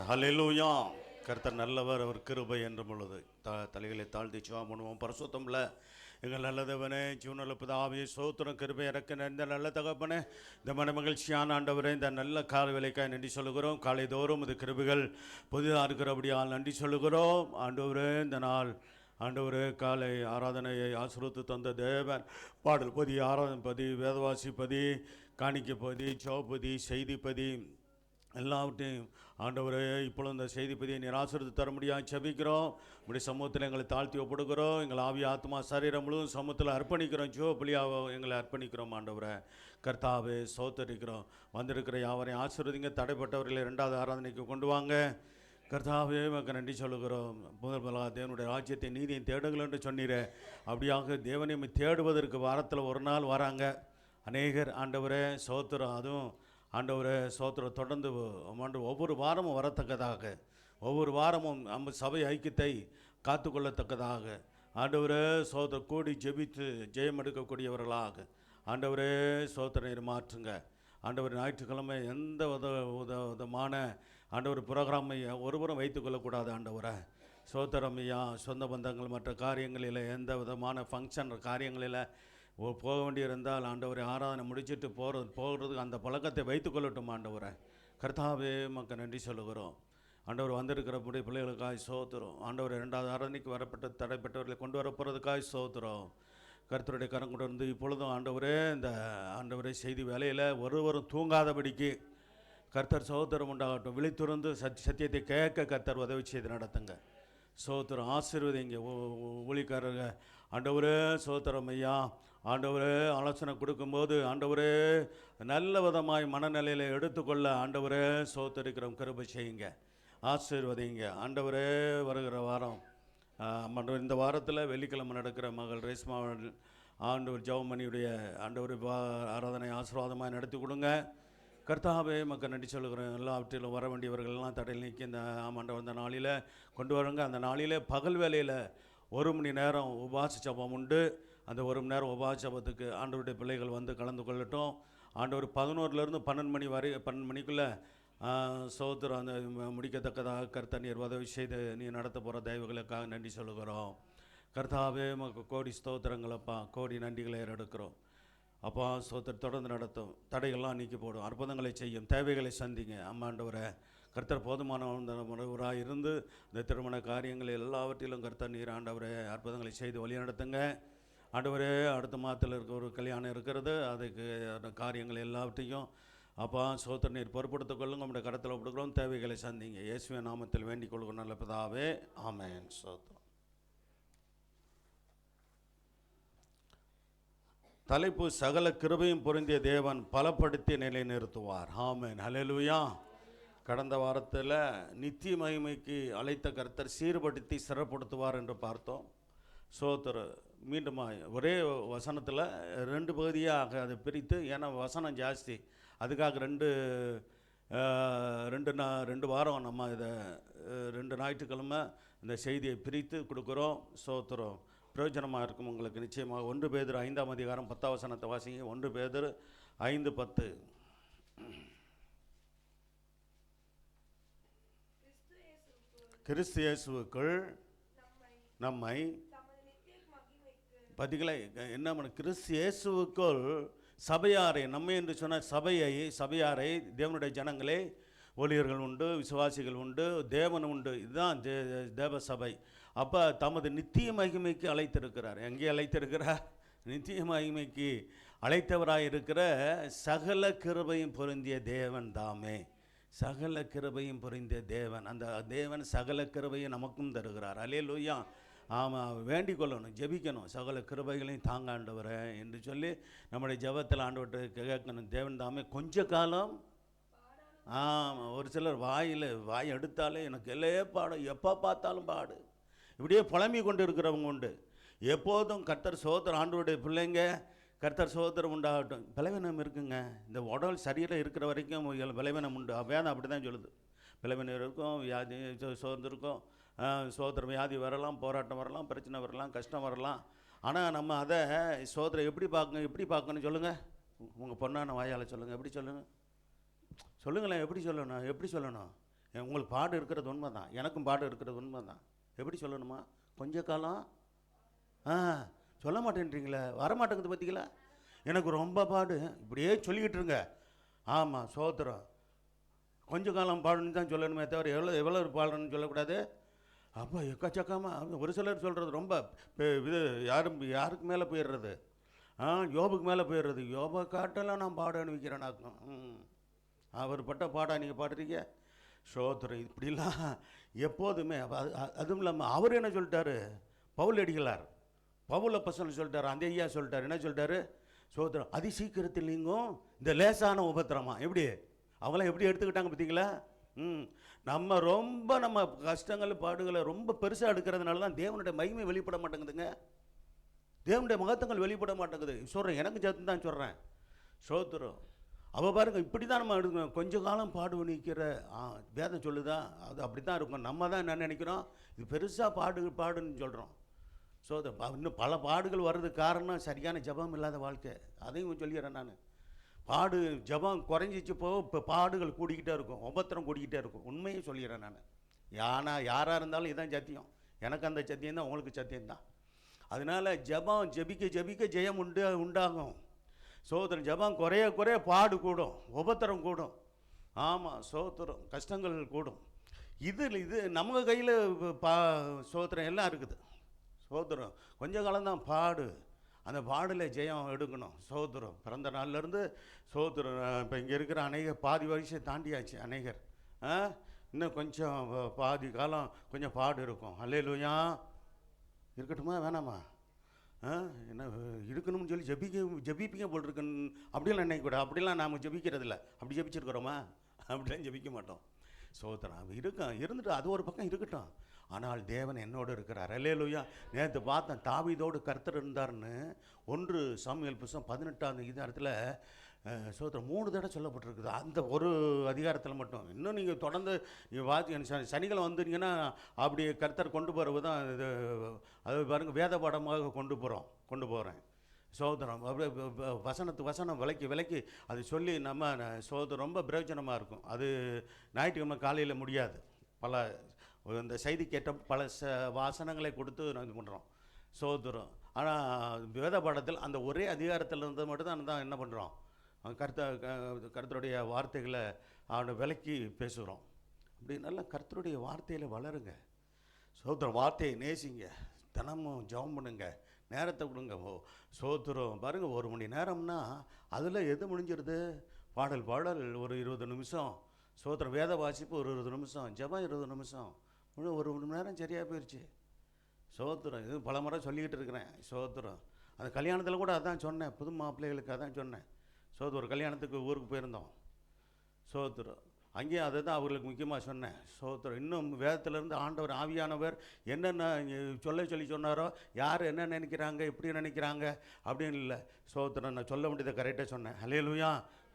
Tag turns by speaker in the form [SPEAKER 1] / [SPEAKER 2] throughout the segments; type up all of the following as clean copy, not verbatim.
[SPEAKER 1] ஹல்லேலூயா. கர்த்தர் நல்லவர், அவர் கிருபை என்று பொழுது தலைகளை தாழ்த்தி ஜெபம் பண்ணுவோம். பரிசுத்தம்ல எங்கள் நல்ல தேவனே, ஜீவனுள்ள பிதாவே, சோத்திரம், கிருபை இறக்க இந்த நல்ல தகப்பனே, இந்த மன மகிழ்ச்சியான ஆண்டவரே, இந்த நல்ல கால வேலைக்காய் நன்றி சொல்லுகிறோம். காலை தோறும் இது கிருபைகள் புதிதாக இருக்கிறபடியால் நன்றி சொல்லுகிறோம். ஆண்டவரே, இந்த நாள் ஆண்டவரே, காலை ஆராதனையை ஆசிர்வதித்து தந்த தேவன், பாடல் பதி, ஆராதனை பதி, வேதவாசி பதி, காணிக்கை பதி, சோபதி, செய்திப்பதி எல்லாவற்றையும் ஆண்டவரே, இப்பொழுது இந்த செய்திப்பதியை நீர் ஆசீர்வதித்து தர முடியாது செபிக்கிறோம். இப்படி சமூகத்தில் எங்களை தாழ்த்தி ஒப்படுகிறோம். எங்கள் ஆவி, ஆத்மா, சரீரம் முழுவதும் சமூகத்தில் அர்ப்பணிக்கிறோம். ஜோபலியாக எங்களை அர்ப்பணிக்கிறோம். ஆண்டவரை கர்த்தாவே சோத்தரிக்கிறோம். வந்திருக்கிற யாவரையும் ஆசீர்வதிங்க. தடைப்பட்டவர்களை 2வது ஆராதனைக்கு கொண்டு வாங்க. கர்த்தாவே மக்கள் நன்றி சொல்லுகிறோம். முதலாக தேவனுடைய ராஜ்யத்தை நீதியை தேடுங்கள் என்று சொன்னீரே, அப்படியாக தேவனை தேடுவதற்கு வாரத்தில் ஒரு நாள் வராங்க அநேகர். ஆண்டவரே சோத்திரம். அதுவும் ஆண்டவரே சோத்திரம் தொடர்ந்து ஒவ்வொரு வாரமும் வரத்தக்கதாக, ஒவ்வொரு வாரமும் நம்ம சபை ஐக்கியத்தை காத்து கொள்ளத்தக்கதாக ஆண்டவரே சோத்திரம் கூடி ஜெபித்து ஜெயம் எடுக்கக்கூடியவர்களாக ஆண்டவரே சோத்திரம் மாற்றுங்க. ஆண்டவர் ஞாயிற்றுக்கிழமை எந்த விதமான ஆண்டவர் புரோகிராமை ஒருவரும் வைத்துக்கொள்ளக்கூடாது. ஆண்டவரை சோத்திரமையா, சொந்த பந்தங்கள் மற்ற காரியங்களில் எந்த விதமான ஃபங்க்ஷன் காரியங்களில் போக வேண்டியிருந்தால் ஆண்டவரை ஆராதனை முடிச்சுட்டு போகிறதுக்கு அந்த பழக்கத்தை வைத்துக்கொள்ளட்டும். ஆண்டவரை கர்த்தாவே மக்கள் நன்றி சொல்லுகிறோம். ஆண்டவர் வந்திருக்கிற பிள்ளைகளுக்காய் சோத்திரம். ஆண்டவர் 2வது ஆராதனைக்கு வரப்பட்ட தடைப்பட்டவர்களை கொண்டு வரப்போகிறதுக்காய் சோத்திரம். கர்த்தருடைய கரம் கொண்டு வந்து இப்பொழுதும் ஆண்டவரே, இந்த ஆண்டவரே செய்தி வேலையில் ஒருவரும் தூங்காதபடிக்கு கர்த்தர் சோத்திரம் உண்டாகட்டும். விழித்துறந்து சத்தியத்தை கேட்க கர்த்தர் உதவி செய்து நடத்துங்க. சோத்திரம் ஆசீர்வதிங்க. ஊழிக்காரங்க ஆண்டவரே சோத்திரம் ஐயா, ஆண்டவரே ஆலோசனை கொடுக்கும்போது ஆண்டவரே நல்ல விதமாய் மனநிலையில் எடுத்துக்கொள்ள ஆண்டவரே சோத்தரிக்கிறோம். கிருபை செய்யுங்க, ஆசீர்வதிங்க. ஆண்டவரே வருகிற வாரம் இந்த வாரத்தில் வெள்ளிக்கிழமை நடக்கிற மகள் ரேஸ்மா ஆண்டவர் ஜெபமணியுடைய ஆண்டவர் ஆராதனை ஆசீர்வாதமாக நடத்தி கொடுங்க. கர்த்தாவே மக்கள் நன்றி சொல்லுகிறேன். எல்லாவற்றிலும் வர வேண்டியவர்கள்லாம் தடையில் நீக்கி இந்த ஆமாண்டவர் அந்த நாளில் கொண்டு வரங்க. அந்த நாளில் பகல் வேலையில் 1 மணி நேரம் உபவாச ஜெபம் உண்டு. அந்த 1 மணி நேரம் உபவாச ஜெபத்துக்கு ஆண்டவருடைய பிள்ளைகள் வந்து கலந்து கொள்ளட்டும். ஆண்டவர் 11லேருந்து 12 மணி வரை 12 மணிக்குள்ளே சோத்திரம் அந்த முடிக்கத்தக்கதாக கர்த்தர் நீர் உதவி செய்து நீ நடத்த போகிற தெய்வங்களுக்காக நன்றி சொல்லுகிறோம். கர்த்தாவே மக்கள் கோடி ஸ்தோத்திரங்களப்பா, கோடி நன்றிகளை எடுக்கிறோம். அப்பா சோத்திரம் தொடர்ந்து நடத்தும், தடைகள்லாம் நீக்கி போடும், அற்புதங்களை செய்யும், தேவைகளை சந்திங்க. அம்மாண்டவரை கர்த்தர் போதுமானவராக இருந்து இந்த திருமண காரியங்கள் எல்லாவற்றிலும் கர்த்தர் நீர் ஆண்டவரை அற்புதங்களை செய்து வழி நடத்துங்க. ஆண்டவரே அடுத்த மாதத்தில் இருக்க ஒரு கல்யாணம் இருக்கிறது, அதுக்கு காரியங்கள் எல்லாவற்றையும் அப்பா சோத்திர நீர் பொறுப்படுத்திக் கொள்ளுங்க. நம்முடைய கருத்தில் கொடுக்குறோம். தேவைகளை சந்திங்க. இயேசுவின் நாமத்தில் வேண்டிக் கொள்ளுங்க நல்ல பிதாவே, ஆமென். சோத்திரம். தலைப்பு சகல கிருபையும் பொருந்திய தேவன் பலப்படுத்தி நிலை நிறுத்துவார். ஆமென். ஹல்லேலூயா. கடந்த வாரத்தில் நித்திய மகிமைக்கு அழைத்த கர்த்தர் சீர்படுத்தி சிறப்படுத்துவார் என்று பார்த்தோம். சோத்திரம். மீண்டும் ஒரே வசனத்தில் 2 பகுதியாக அதை பிரித்து, ஏன்னா வசனம் ஜாஸ்தி, அதுக்காக 2 வாரம் நம்ம இதை 2 ஞாயிற்றுக்கிழமை இந்த செய்தியை பிரித்து கொடுக்குறோம். சோத்திரம். பிரயோஜனமாக இருக்கும் உங்களுக்கு நிச்சயமாக. 1 பேதுரு 5ஆம் அதிகாரம் 10ஆம் வசனத்தை வாசிங்க. 1 பேதுரு 5:10. கிறிஸ்து இயேசுவுக்குள் நம்மை பதிகளை என்ன பண்ண, கிறிஸ்து இயேசுவுக்குள் சபையாரை, நம்மை என்று சொன்ன சபையாரை தேவனுடைய ஜனங்களே, ஊழியர்கள் உண்டு, விசுவாசிகள் உண்டு, தேவன் உண்டு. இதுதான் தேவ சபை. அப்போ தமது நித்திய மகிமைக்கு அழைத்திருக்கிறார். எங்கே அழைத்திருக்கிறார்? நித்திய மகிமைக்கு அழைத்தவராக இருக்கிற சகல கிருபையும் பொருந்திய தேவன் தாமே. சகல கிருபையும் பொருந்திய தேவன். அந்த தேவன் சகல கிருபையும் நமக்கும் தருகிறார். அல்லேலூயா. ஆமாம், வேண்டிக் கொள்ளணும், ஜெபிக்கணும். சகல கிருபைகளையும் தாங்க ஆண்டவரை என்று சொல்லி நம்முடைய ஜெபத்தில் ஆண்டவர்கிட்ட கேட்கணும். தேவன் தாமே கொஞ்ச காலம். ஆமாம், ஒரு சிலர் வாய் எடுத்தாலே எனக்கு எல்லையே பாடு, எப்போ பார்த்தாலும் பாடு, இப்படியே புலம்பி கொண்டு இருக்கிறவங்க உண்டு. எப்போதும் கர்த்தர் சோதரம் ஆண்டவருடைய பிள்ளைங்க கர்த்தர் சோதரம் உண்டாகட்டும். பலவீனம் இருக்குங்க. இந்த உடல் சரீரம் இருக்கிற வரைக்கும் பலவீனம் உண்டு. வேதம் அப்படி தான் சொல்லுது. பலவீனம் இருக்கும், வியாதி சோர்ந்திருக்கும், சோதரம் வியாதி வரலாம், போராட்டம் வரலாம், பிரச்சனை வரலாம், கஷ்டம் வரலாம். ஆனால் நம்ம அதை சோதரை எப்படி பார்க்கணும்னு சொல்லுங்கள். உங்கள் பொண்ணான வாயால் சொல்லுங்கள். எப்படி சொல்லுங்களேன், எப்படி சொல்லணும்? உங்களுக்கு பாடு இருக்கிறது உண்மை தான், எனக்கும் பாடு இருக்கிறது உண்மை தான். எப்படி சொல்லணுமா? கொஞ்ச காலம் சொல்ல மாட்டேன்றீங்களே, வரமாட்டேங்குது பார்த்தீங்களா? எனக்கு ரொம்ப பாடு, இப்படியே சொல்லிக்கிட்டு இருங்க. ஆமாம், சோத்திரம். கொஞ்ச காலம் பாடுன்னு தான் சொல்லணுமே தவிர எவ்வளோ பாடுன்னு சொல்லக்கூடாது. அப்போ எக்கச்சக்கமாக ஒரு சிலர் சொல்கிறது ரொம்ப இது யாருக்கு மேலே போயிடுறது, யோபுக்கு மேலே போயிடுறது. யோபை காட்டெல்லாம் நான் பாட அனுபவிக்கிறேனாக்கும். அவர் பட்ட பாடா நீங்கள் பாடுறீங்க. சோத்திரம். இப்படிலாம் எப்போதுமே. அதுவும் இல்லாமல் அவர் என்ன சொல்லிட்டாரு, பவுல் அடிகளார் பவுல் அப்போஸ்தலன் சொல்லிட்டாரு, அந்த ஐயா சொல்லிட்டாரு, என்ன சொல்லிட்டாரு? சோத்திரம். அதி சீக்கிரத்தில் நீங்கும் இந்த லேசான உபத்திரமா. எப்படி அவங்களாம் எப்படி எடுத்துக்கிட்டாங்க பார்த்தீங்களா? நம்ம கஷ்டங்கள் பாடுகளை ரொம்ப பெருசாக எடுக்கிறதுனால தான் தேவனுடைய மகிமை வெளிப்பட மாட்டேங்குதுங்க, தேவனுடைய மகத்துவங்கள் வெளிப்பட மாட்டேங்குது. சொல்கிறேன், எனக்கு சேர்த்து தான் சொல்கிறேன். சோத்திரம். அவள் பாருங்க, இப்படி தான் நம்ம எடுக்கணும். கொஞ்ச காலம் பாடு நிற்கிற வேதம் சொல்லுதான், அது அப்படி தான் இருக்கும். நம்ம தான் என்ன நினைக்கிறோம், இது பெருசாக பாடுன்னு சொல்கிறோம். ஸோ இன்னும் பல பாடுகள் வர்றதுக்கு காரணம் சரியான ஜபம் இல்லாத வாழ்க்கை. அதையும் சொல்லிடுறேன் நான். ஜபம் குறைஞ்சிச்சு இப்போ பாடுகள் கூடிக்கிட்டே இருக்கும், உபத்திரம் கூடிக்கிட்டே இருக்கும். உண்மையை சொல்லிடுறேன் நான். யாராக இருந்தாலும் இதுதான் சத்தியம். எனக்கு அந்த சத்தியம் தான், உங்களுக்கு சத்தியம் தான். அதனால் ஜபிக்க ஜெயம் உண்டாகும். சோத்திரம். ஜபம் குறைய பாடு கூடும், உபத்திரம் கூடும். ஆமாம், சோத்திரம். கஷ்டங்கள் கூடும். இது நம்ம கையில் சோத்திரம் எல்லாம் இருக்குது. சோத்திரம். கொஞ்ச காலம்தான் பாடு, அந்த பாடில் ஜெயம் எடுக்கணும். சோத்திரம். பிறந்த நாள்லேருந்து சோத்திரம். இப்போ இங்கே இருக்கிற அநேகர் பாதி வயசை தாண்டியாச்சு அநேகர். இன்னும் கொஞ்சம் பாதி காலம் கொஞ்சம் பாடு இருக்கும். அல்லேலூயா. இருக்கட்டுமா வேணாமா? என்ன இருக்கணும்னு சொல்லி ஜபிப்பீங்க போல் இருக்குன்னு அப்படிலாம் நினைக்கக்கூடாது. அப்படிலாம் நாம் ஜபிக்கிறதில்ல. அப்படி ஜபிச்சிருக்கிறோமா? அப்படிலாம் ஜபிக்க மாட்டோம். சோத்திரம். இருந்துட்டு அது ஒரு பக்கம் இருக்கட்டும். ஆனால் தேவன் என்னோடு இருக்கிறார். அல்லேலூயா. நேற்று பார்த்தேன், தாவீதோடு கர்த்தர் இருந்தார்னு 1 சாமுவேல் புத்தகம் 18ஆம் அதிகாரத்தில் சோத்திரம் 3 தடவை சொல்லப்பட்டிருக்குது, அந்த ஒரு அதிகாரத்தில் மட்டும். இன்னும் நீங்கள் தொடர்ந்து சனிக்கிழமை வந்துட்டீங்கன்னா அப்படி கர்த்தர் கொண்டு போகிறது தான் இது. அது பாருங்கள், வேத பாடமாக கொண்டு போகிறேன். சோதரம். அப்படியே வசனம் விலைக்கு அது சொல்லி நம்ம சோதரம் ரொம்ப பிரயோஜனமாக இருக்கும். அது ஞாயிற்றுக்கிழமை காலையில் முடியாது. பல இந்த செய்தி கேட்ட பல வாசனங்களை கொடுத்து நான் இது பண்ணுறோம். சோதரம். ஆனால் வேத பாடத்தில் அந்த ஒரே அதிகாரத்தில் இருந்து மட்டும் தான் என்ன பண்ணுறோம், கர்த்தருடைய வார்த்தைகளை அவனை விலக்கி பேசுகிறோம். அப்படி நல்லா கர்த்தருடைய வார்த்தையில் வளருங்க. சோதரம். வார்த்தையை நேசிங்க, தினமும் ஜெபம் பண்ணுங்க, நேரத்தை கொடுங்க. சோத்திரம். பாருங்கள், 1 மணி நேரம்னா அதில் எது முடிஞ்சிருது? பாடல் ஒரு 20 நிமிஷம், சோத்திரம். வேத வாசிப்பு ஒரு 20 நிமிஷம், ஜெபம் 20 நிமிஷம், 1 மணி நேரம் சரியாக போயிடுச்சு. சோத்திரம். இது பல முறை சொல்லிக்கிட்டு இருக்கிறேன். சோத்திரம். அந்த கல்யாணத்தில் கூட அதான் சொன்னேன், புது மாப்பிள்ளைகளுக்கு அதான் சொன்னேன். ஒரு கல்யாணத்துக்கு ஊருக்கு போயிருந்தோம். சோத்திரம். அங்கேயும் அதை தான் அவர்களுக்கு முக்கியமாக சொன்னேன். சோத்திரம். இன்னும் வேதத்திலேருந்து ஆண்டவர் ஆவியானவர் என்னென்ன சொல்லி சொன்னாரோ, யார் என்ன நினைக்கிறாங்க, எப்படி நினைக்கிறாங்க அப்படின்னு இல்லை. சோத்திரம். நான் சொல்ல வேண்டியதை கரெக்டாக சொன்னேன். அல்லேலூயா.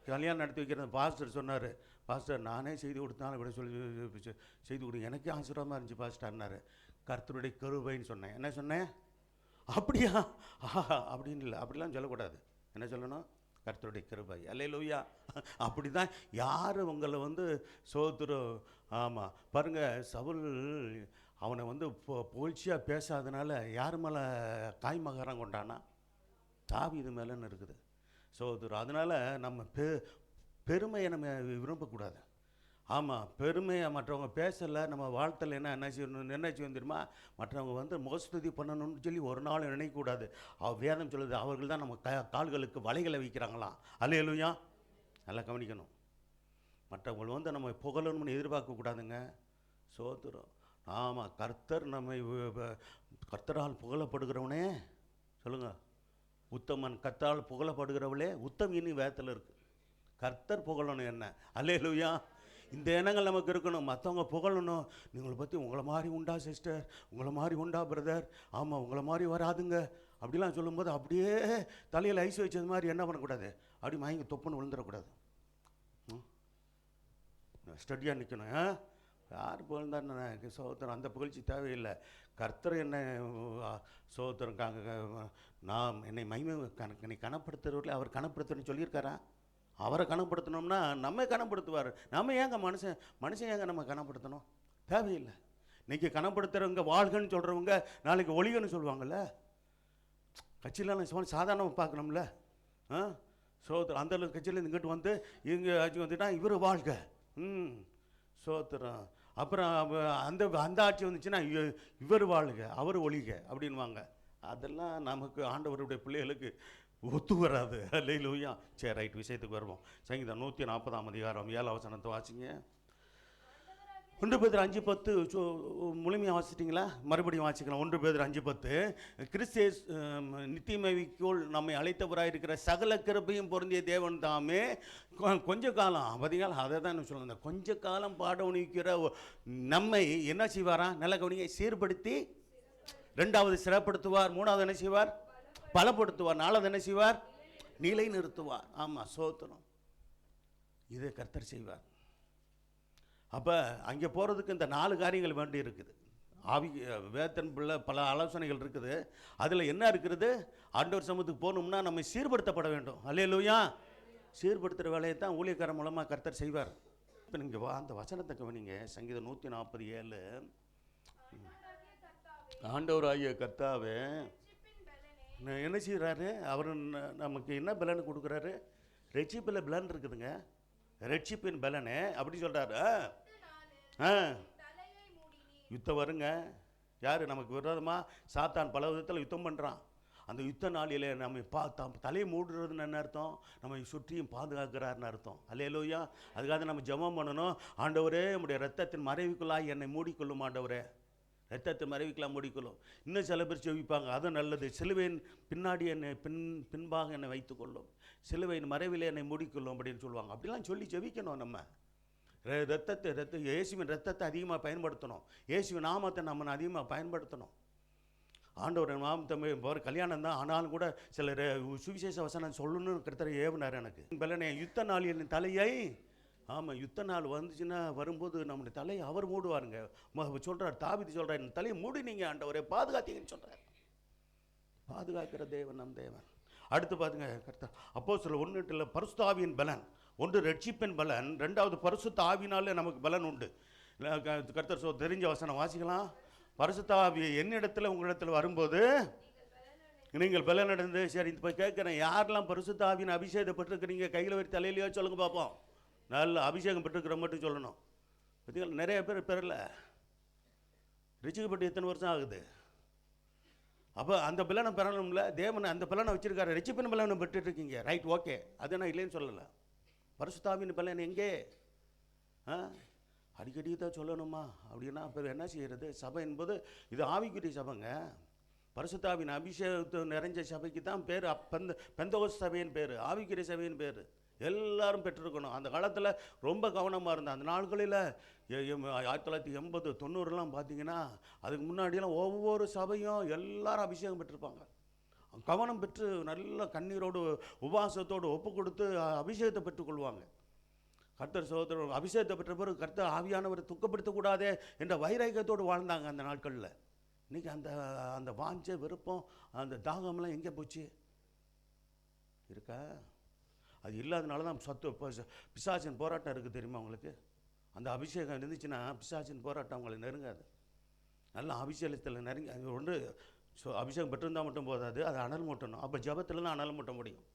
[SPEAKER 1] கல்யாணம் நடத்தி வைக்கிறது பாஸ்டர் சொன்னார், பாஸ்டர் நானே செய்து கொடுத்தாலும் இப்படி சொல்லி செய்து கொடுங்க, எனக்கே ஆசீர்வாதமாக இருந்துச்சு பாஸ்டர்னாரு. கர்த்தருடைய கிருபைன்னு சொன்னேன். என்ன சொன்னேன்? அப்படியா அப்படின்னு இல்லை, அப்படிலாம் சொல்லக்கூடாது. என்ன சொல்லணும்? கர்த்தருடைய கிருபை. அல்லேலூயா. அப்படி தான் யார் உங்களை சோத்திரம். ஆமாம், பாருங்கள், சவுல் அவனை புகழ்ச்சியாக பேசாதனால யார் மேலே காய்மகாரம் கொண்டானா? தாவீது மேலேன்னு இருக்குது. சோத்திரம். அதனால் நம்ம பெருமையை நம்ம விரும்பக்கூடாது. ஆமாம், பெருமையை மற்றவங்க பேசலை, நம்ம வாழ்த்தலை என்ன செய்யணும் தெரியுமா? மற்றவங்க முகஸ்துதி பண்ணணும்னு சொல்லி ஒரு நாள் நினைக்கக்கூடாது. வேதம் சொல்லுது, அவர்கள் தான் நம்ம கால்களுக்கு வலைகளை வைக்கிறாங்களாம். அல்லேலூயா. நல்லா கவனிக்கணும். மற்றவங்க நம்ம புகழணும்னு எதிர்பார்க்கக்கூடாதுங்க. சோத்திரம். ஆமாம், கர்த்தரால் புகழப்படுகிறவனே சொல்லுங்கள், உத்தமன். கர்த்தரால் புகழப்படுகிறவளே உத்தமின்னு வேதத்தில் இருக்குது. கர்த்தர் புகழணும் என்ன? அல்லேலூயா. இந்த எண்ணங்கள் நமக்கு இருக்கணும். மற்றவங்க புகழணும், நீங்களை பற்றி உங்களை மாதிரி உண்டா சிஸ்டர், உங்களை மாதிரி உண்டா பிரதர், ஆமாம் உங்களை மாதிரி வராதுங்க அப்படிலாம் சொல்லும்போது அப்படியே தலையில் ஐஸ் வச்சது மாதிரி என்ன பண்ணக்கூடாது, அப்படி மயங்கி தொப்புன்னு விழுந்துடக்கூடாது. ஸ்டடியாக நிற்கணும். யார் புகழ்ந்தாருன்னு சோத்திரம். அந்த புகழ்ச்சி தேவையில்லை. கர்த்தர் என்னை சோத்திரம், நாம் என்னை மகிமை என்னை கனப்படுத்துறவர்களே அவர் கனப்படுத்துறேன்னு சொல்லியிருக்காரா? அவரை கனப்படுத்தணும்னா நம்ம கனப்படுத்துவார். நம்ம ஏங்க மனுஷன் ஏங்க நம்ம கனப்படுத்தணும்? தேவையில்லை. இன்றைக்கி கனப்படுத்துகிறவங்க வாழ்கன்னு சொல்கிறவங்க நாளைக்கு ஒளிகன்னு சொல்லுவாங்கள்ல. கட்சியிலாம் சாதாரணமாக பார்க்கணும்ல. சோத்திரம். அந்த கட்சியில் இங்கிட்டு வந்து இங்கே ஆட்சி வந்துட்டா இவர் வாழ்க. சோத்திரம். அப்புறம் அந்த ஆட்சி வந்துச்சுன்னா இவர் வாழ்க அவர் ஒளிக அப்படின்வாங்க. அதெல்லாம் நமக்கு ஆண்டவருடைய பிள்ளைகளுக்கு ஒத்து வராது. அல்லேலூயா. சரி, ரைட், விஷயத்துக்கு வருவோம். சங்கீதம் 140 அதிகாரம் 7 வசனத்தை வாசிங்க. 1 பேதுரு 5:10 முழுமையாக வாசிட்டிங்களா? மறுபடியும் வாசிக்கலாம். 1 பேதுரு 5:10 கிறிஸ்து நித்தியமைக்குள் நம்மை அழைத்தவராயிருக்கிற சகல கிருபையும் பொருந்திய தேவன் தாமே கொஞ்ச காலம் பார்த்தீங்களா, அதை தான் சொல்லுங்க. கொஞ்ச காலம் பாடவணிக்கிற நம்மை என்ன செய்வாரா? நல்ல கவனியை சீர்படுத்தி, 2வது சிறப்படுத்துவார், 3வது என்ன செய்வார்? பலப்படுத்துவார், 4வது என்ன செய்வார்? நிலை நிறுத்துவார். ஆமாம், சோத்திரம். இதை கர்த்தர் செய்வார். அப்போ அங்கே போகிறதுக்கு இந்த 4 காரியங்கள் வேண்டி இருக்குது. வேதத்தின் பிள்ளை பல ஆலோசனைகள் இருக்குது. அதில் என்ன இருக்கிறது? ஆண்டவர் சமூகத்துக்கு போகணும்னா நம்ம சீர்படுத்தப்பட வேண்டும். அல்லேலூயா. சீர்படுத்துகிற வேலையை தான் ஊழியக்காரன் மூலமாக கர்த்தர் செய்வார். இப்போ நீங்கள் அந்த வசனத்தை கவனிங்க. சங்கீதம் 147 ஆண்டவராகிய கர்த்தாவே என்ன செய்கிறாரு? அவர் நமக்கு என்ன பலன் கொடுக்குறாரு? ரட்சிப்பில் பலன் இருக்குதுங்க. ரட்சிப்பின் பலனே அப்படி சொல்கிறாரு. யுத்தம் வருங்க. யார் நமக்கு விரோதமாக? சாத்தான் பல விதத்தில் யுத்தம் பண்ணுறான். அந்த யுத்த நாளில் நம்ம தலையை மூடுறதுன்னு என்ன அர்த்தம்? நம்ம சுற்றியும் பாதுகாக்கிறாருன்னு அர்த்தம். அல்லேலூயா. அதுக்காக நம்ம ஜெபம் பண்ணணும். ஆண்டவரே, நம்முடைய ரத்தத்தின் மறைவுக்குள்ளாய் என்னை மூடிக்கொள்ளும் ஆண்டவரே. ரத்தத்தை மறைவிக்கலாம் மூடிக்கொள்ளும். இன்னும் சில பேர் செவிப்பாங்க, அதுவும் நல்லது. சிலுவையின் பின்னாடி என்னை பின்பாக என்னை வைத்துக்கொள்ளும், சிலுவையின் மறைவில் என்னை மூடிக்கொள்ளும் அப்படின்னு சொல்லுவாங்க. அப்படிலாம் சொல்லி செவிக்கணும். நம்ம இயேசுவின் ரத்தத்தை அதிகமாக பயன்படுத்தணும். இயேசுவின் நாமத்தை நம்ம அதிகமாக பயன்படுத்தணும். ஆண்டவர் நாமத்தை போகிற கல்யாணம் தான், ஆனாலும் கூட சிலர் சுவிசேஷ வசனம் சொல்லணும்னு கர்த்தர் ஏவினார் எனக்கு. பலனே யுத்த நாளின் தலையை. ஆமாம், யுத்த நாள் வந்துச்சுன்னா வரும்போது நம்முடைய தலையை அவர் மூடுவாருங்க. சொல்கிறார், தாவீது சொல்கிறார், என் தலையை மூடினீங்க ஆண்டவரே, பாதுகாத்தீங்கன்னு சொல்கிறார். பாதுகாக்கிற தேவன் நம் தேவன். அடுத்து பாருங்க, கர்த்தர் அப்போஸ்தலர் 1:8 பரிசுத்த ஆவியின் பலன். 1 ரட்சிப்பின் பலன், 2வது பரிசுத்த ஆவினாலே நமக்கு பலன் உண்டு. கர்த்தர் தெரிஞ்ச வசனம் வாசிக்கலாம். பரிசுத்த ஆவி என்னிடத்தில் உங்களிடத்தில் வரும்போது நீங்கள் பலன் அடைந்து. சரி, இப்போ கேட்குறேன், யாரெல்லாம் பரிசுத்த ஆவியின் அபிஷேகம் பெற்றிருக்கிறீங்க? கையில் வச்சு தலையிலையோ சொல்லுங்க பார்ப்போம். நல்ல அபிஷேகம் பெற்றுக்கிற மட்டும் சொல்லணும். பார்த்தீங்களா, நிறைய பேர் பெறல. ரட்சிக்கப்பட்டு எத்தனை வருஷம் ஆகுது? அப்போ அந்த பலனை பெறணும்ல. தேவனை அந்த பலனை வச்சுருக்காரு. ரட்சிப்பின் பலனை பெற்றுருக்கீங்க, ரைட், ஓகே, அது நான் இல்லைன்னு சொல்லலை. பரிசுத்த ஆவியின் பலன் எங்கே? அடிக்கடி தான் சொல்லணுமா அப்படின்னா இப்போ என்ன செய்கிறது? சபை என்பது இது ஆவிக்குரிய சபைங்க. பரிசுத்த ஆவியின் அபிஷேகத்தை நிறைஞ்ச சபைக்கு தான் பேர் பெந்தகோஸ்து சபையின் பேர், ஆவிக்குரிய சபையின் பேர். எல்லாரும் பெற்றிருக்கணும். அந்த காலத்தில் ரொம்ப கவனமாக இருந்தேன். அந்த நாட்களில் 1980, 90 பார்த்தீங்கன்னா, அதுக்கு முன்னாடியெல்லாம் ஒவ்வொரு சபையும் எல்லாரும் அபிஷேகம் பெற்றிருப்பாங்க. கவனம் பெற்று நல்ல கண்ணீரோடு உபவாசத்தோடு ஒப்பு கொடுத்து அபிஷேகத்தை பெற்றுக்கொள்வாங்க. கர்த்தர் சகோதரர் அபிஷேகத்தை பெற்ற பிறகு கர்த்தர் ஆவியானவரை துக்கப்படுத்தக்கூடாதே என்ற வைராக்கியத்தோடு வாழ்ந்தாங்க அந்த நாட்களில். இன்றைக்கி அந்த வாஞ்ச விருப்பம், அந்த தாகம்லாம் எங்கே போச்சு? இருக்கா? அது இல்லாதனால தான் பிசாசின் போராட்டம் இருக்குது, தெரியுமா உங்களுக்கு? அந்த அபிஷேகம் இருந்துச்சுன்னா பிசாசின் போராட்டம் அவங்களை நெருங்காது. நல்ல அபிஷேகத்தில் நெருங்கி அது ஒன்று. அபிஷேகம் பெற்றிருந்தால் மட்டும் போதாது, அதை அனல் மூட்டணும். அப்போ ஜபத்தில் தான் அனல் மூட்ட முடியும்.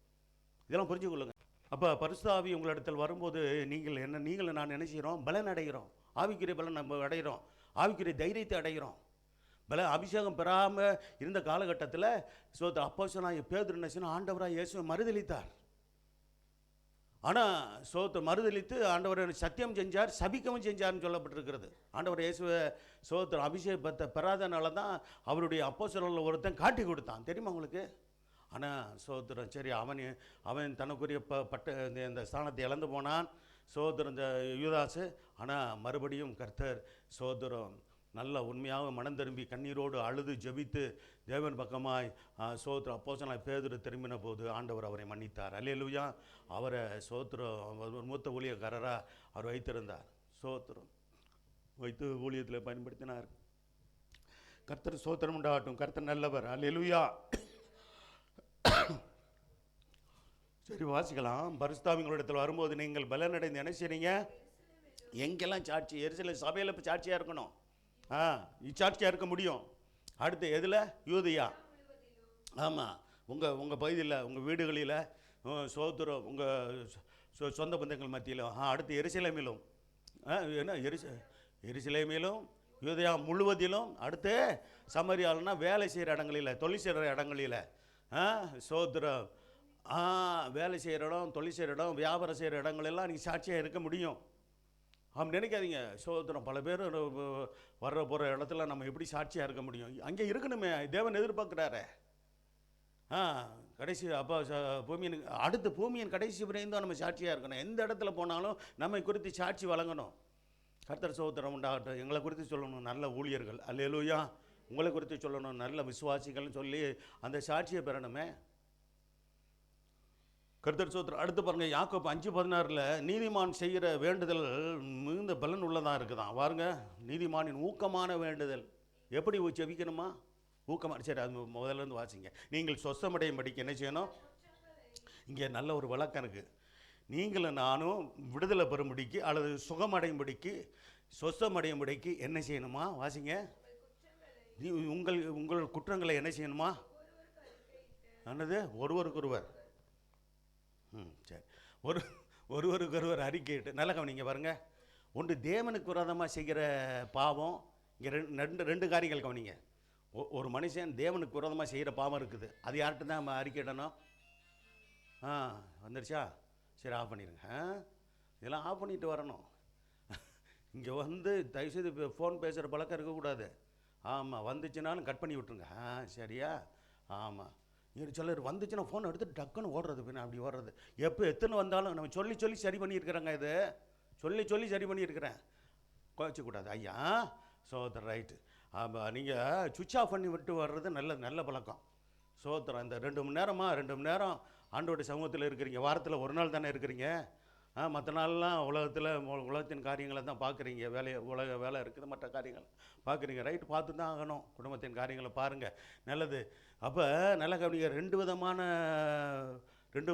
[SPEAKER 1] இதெல்லாம் புரிஞ்சுக்கொள்ளுங்க. அப்போ பரிசுத்த ஆவி உங்களிடத்தில் வரும்போது நீங்கள் நான் என்ன செய்கிறோம்? பலன் அடைகிறோம். ஆவிக்குரிய பலன் நம்ம அடைகிறோம். ஆவிக்குரிய தைரியத்தை அடைகிறோம். அபிஷேகம் பெறாமல் இருந்த காலகட்டத்தில் அப்போஸ்தலனாகிய பேதுரு என்ன செய்யணும்? ஆண்டவராக இயேசுவை மறுதலித்தார். ஆனால் மறுதலித்து ஆண்டவர் சத்தியம் செஞ்சார், சபிக்கவும் செஞ்சார்னு சொல்லப்பட்டிருக்கிறது. ஆண்டவர் இயேசுவை அபிஷேகத்தை பெறாதனால தான் அவருடைய அப்போஸ்தலர்களில் ஒருத்தன் காட்டி கொடுத்தான், தெரியுமா உங்களுக்கு? ஆனால் சரி, அவன் தனக்குரிய இந்த ஸ்தானத்தை இழந்து போனான் இந்த யூதாசு. ஆனால் மறுபடியும் கர்த்தர் நல்ல உண்மையாக மனம் திரும்பி கண்ணீரோடு அழுது ஜெபித்து தேவன் பக்கமாய் அப்போஸ்தலனாகிய பேதுரு திரும்பின போது ஆண்டவர் அவரை மன்னித்தார். அல்லேலூயா. அவரை மூத்த ஊழியக்காரராக அவர் வைத்திருந்தார். வைத்து ஊழியத்தில் பயன்படுத்தினார். கர்த்தர் ஸ்தோத்திரம் உண்டாகட்டும். கர்த்தர் நல்லவர். அல்லேலூயா. சரி, வாசிக்கலாம். பரிசுத்தாவிகளிடத்தில் வரும்போது நீங்கள் பலனடைந்து என்ன செய்றீங்க? எங்கெல்லாம் சாட்சி? எருசலேம் சபையில் இப்போ சாட்சியாக இருக்கணும். சாட்சியாக இருக்க முடியும். அடுத்து எதில்? யூதியா. ஆமாம், உங்கள் பகுதியில், உங்கள் வீடுகளில், சோதரம், உங்கள் சொந்த பந்தங்கள் மத்தியிலும். அடுத்து எருசலேமிலும். என்ன எருசலேமிலும், யூதயா முழுவதிலும். அடுத்து சமரியாலனா வேலை செய்கிற இடங்களில், தொழில் செய்கிற இடங்களில். சோதரம், வேலை செய்கிற இடம், தொழில் செய்கிற இடம், வியாபாரம் செய்கிற இடங்களெல்லாம் நீங்கள் சாட்சியாக இருக்க முடியும். அப்படி நினைக்காதீங்க. சோதரம் பல பேர் வர்ற போகிற இடத்துல நம்ம எப்படி சாட்சியாக இருக்க முடியும்? அங்கே இருக்கணுமே, தேவன் எதிர்பார்க்குறாரு. கடைசி அப்போ பூமியின் அடுத்து பூமியின் கடைசி வரையும் தான் நம்ம சாட்சியாக இருக்கணும். எந்த இடத்துல போனாலும் நம்மை குறித்து சாட்சி வழங்கணும். கர்த்தர் சோதரம் உண்டாகட்டும். எங்களை குறித்து சொல்லணும் நல்ல ஊழியர்கள், அல்லேலூயா. உங்களை குறித்து சொல்லணும் நல்ல விசுவாசிகள்னு சொல்லி அந்த சாட்சியை பெறணுமே. கர்த்தர் சோத்திரம். அடுத்து பாருங்கள், யாக்கோபு 5:16 நீதிமான் செய்கிற வேண்டுதல் மிகுந்த பலன் உள்ளதாக இருக்குதான். பாருங்க, நீதிமானின் ஊக்கமான வேண்டுதல். எப்படி செவிக்கணுமா? ஊக்கமாக. சரி, அது முதல்ல இருந்து வாசிங்க. நீங்கள் சொஸ்தமடையும் படிக்க என்ன செய்யணும்? இங்கே நல்ல ஒரு விளக்கம் இருக்குது. நீங்களும் நானும் விடுதலை பெறும்படிக்கு அல்லது சுகமடையும்படிக்கு, சொஸ்தமடையும்படிக்கு என்ன செய்யணுமா? வாசிங்க. உங்கள் குற்றங்களை என்ன செய்யணுமா? என்னது? ஒருவருக்கொருவர். சரி, ஒருவருக்கொருவர் அறிக்கையிட்டு. நல்ல கவனிங்க பாருங்கள். ஒன்று தேவனுக்கு விரோதமாக செய்கிற பாவம். இங்கே ரெண்டு காரியங்கள் கவனிங்க. ஒரு மனுஷன் தேவனுக்கு விரோதமாக செய்கிற பாவம் இருக்குது. அது யார்கிட்ட தான் நம்ம அறிக்கையிடணும்? வந்துடுச்சா? சரி, ஆஃப் பண்ணிடுங்க. இதெல்லாம் ஆஃப் பண்ணிட்டு வரணும். இங்கே வந்து தயவுசெய்து ஃபோன் பேசுகிற பழக்கம் இருக்கக்கூடாது. ஆமாம், வந்துச்சுனாலும் கட் பண்ணி விட்ருங்க. சரியா? ஆமாம். இங்கே சிலர் வந்துச்சுன்னா ஃபோன் எடுத்து டக்குன்னு ஓடுறது. பின்ன அப்படி ஓடுறது. எத்தனை வந்தாலும் நம்ம சொல்லி சரி பண்ணியிருக்கிறேங்க. இது சொல்லி சரி பண்ணியிருக்கிறேன். குறைச்சிக்கூடாது ஐயா. சோதர் ரைட்டு. நீங்கள் சுவிட்ச் ஆஃப் பண்ணி விட்டு வர்றது நல்ல பழக்கம். சோத்திரம். இந்த 2 மணி நேரம் ஆண்டோடைய சமூகத்தில் இருக்கிறீங்க. வாரத்தில் ஒரு நாள் தானே இருக்கிறீங்க. மற்ற நாள்லாம் உலகத்தின் காரியங்களை தான் பார்க்குறீங்க. உலக வேலை இருக்குது, மற்ற காரியங்கள் பார்க்குறீங்க. ரைட்டு, பார்த்து தான் ஆகணும். குடும்பத்தின் காரியங்களை பாருங்கள். நல்லது. அப்போ நல்ல கவனிங்க. ரெண்டு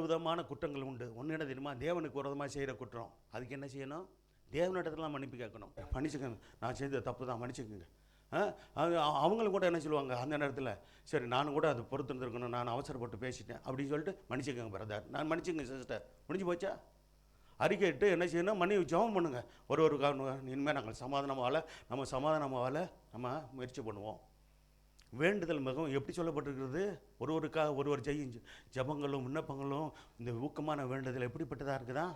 [SPEAKER 1] விதமான குற்றங்கள் உண்டு. ஒன்று என்ன தெரியுமா? தேவனுக்கு விரோதமாக செய்கிற குற்றம். அதுக்கு என்ன செய்யணும்? தேவனிடத்துலாம் மன்னிப்பு கேட்கணும். மன்னிச்சுக்கோங்க, நான் செய்த தப்பு தான், மன்னிச்சுக்கோங்க. அவங்களும் கூட என்ன சொல்லுவாங்க அந்த நேரத்தில்? சரி, நானும் கூட அது பொறுத்து இருந்திருக்கணும், நான் அவசரப்பட்டு பேசிட்டேன் அப்படின்னு சொல்லிட்டு மன்னிச்சுக்கோங்க பிரதர், நான் மன்னிச்சுங்க சிஸ்டர், முடிஞ்சு போச்சா? அறிக்கையிட்டு என்ன செய்யணும்? மன்னிப்பு ஜெபம் பண்ணுங்க. ஒருவருக்காக இனிமேல் நாங்கள் சமாதானமாக நம்ம முயற்சி பண்ணுவோம். வேண்டுதல் மிகவும் எப்படி சொல்லப்பட்டிருக்கிறது? ஒருவருக்காக ஒருவர் செய்யும் ஜெபங்களும் விண்ணப்பங்களும் இந்த ஊக்கமான வேண்டுதல் எப்படிப்பட்டதாக இருக்குதா?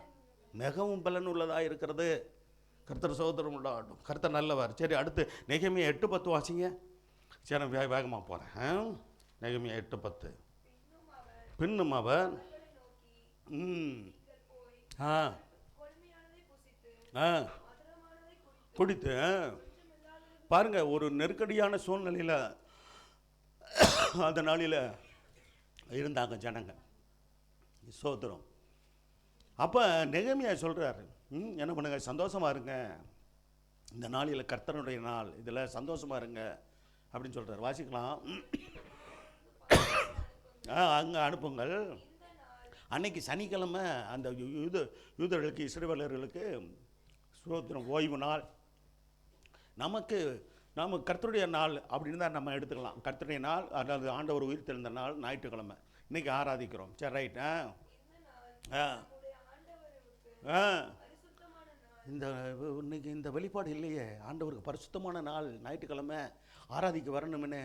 [SPEAKER 1] மிகவும் பலனுள்ளதாக இருக்கிறது. கர்த்தர் சகோதரம் உண்டாகட்டும். கர்த்தர் நல்லவர். சரி, அடுத்து நெகமியா 8:10 வாசிங்க. சரி, வேகமாக போகிறேன். நெகமியா 8:10. பின்னும் அவர் குடித்து பாருங்க, ஒரு நெருக்கடியான சூழ்நிலையில் அந்த நாளில் இருந்தாங்க ஜனங்க. சோத்திரம். அப்போ நெகமியா சொல்கிறாரு, என்ன பண்ணுங்க, சந்தோஷமாக இருங்க, இந்த நாளில் கர்த்தருடைய நாள், இதில் சந்தோஷமாக இருங்க அப்படின்னு சொல்கிறார். வாசிக்கலாம். அங்கே அனுப்புங்கள். அன்னைக்கு சனிக்கிழமை அந்த யூதர்களுக்கு, இஸ்ரவேலர்களுக்கு சோத்திரம் ஓய்வு நாள். நம்ம கர்த்தருடைய நாள் அப்படின்னு தான் நம்ம எடுத்துக்கலாம். கர்த்தருடைய நாள், அதாவது ஆண்டவர் உயிர் தெழுந்த நாள் ஞாயிற்றுக்கிழமை. இன்றைக்கி ஆராதிக்கிறோம். சரி, ரைட். இன்னைக்கு இந்த வெளிப்பாடு இல்லையே. ஆண்டவருக்கு பரிசுத்தமான நாள் ஞாயிற்றுக்கிழமை ஆராதிக்க வரணும்னு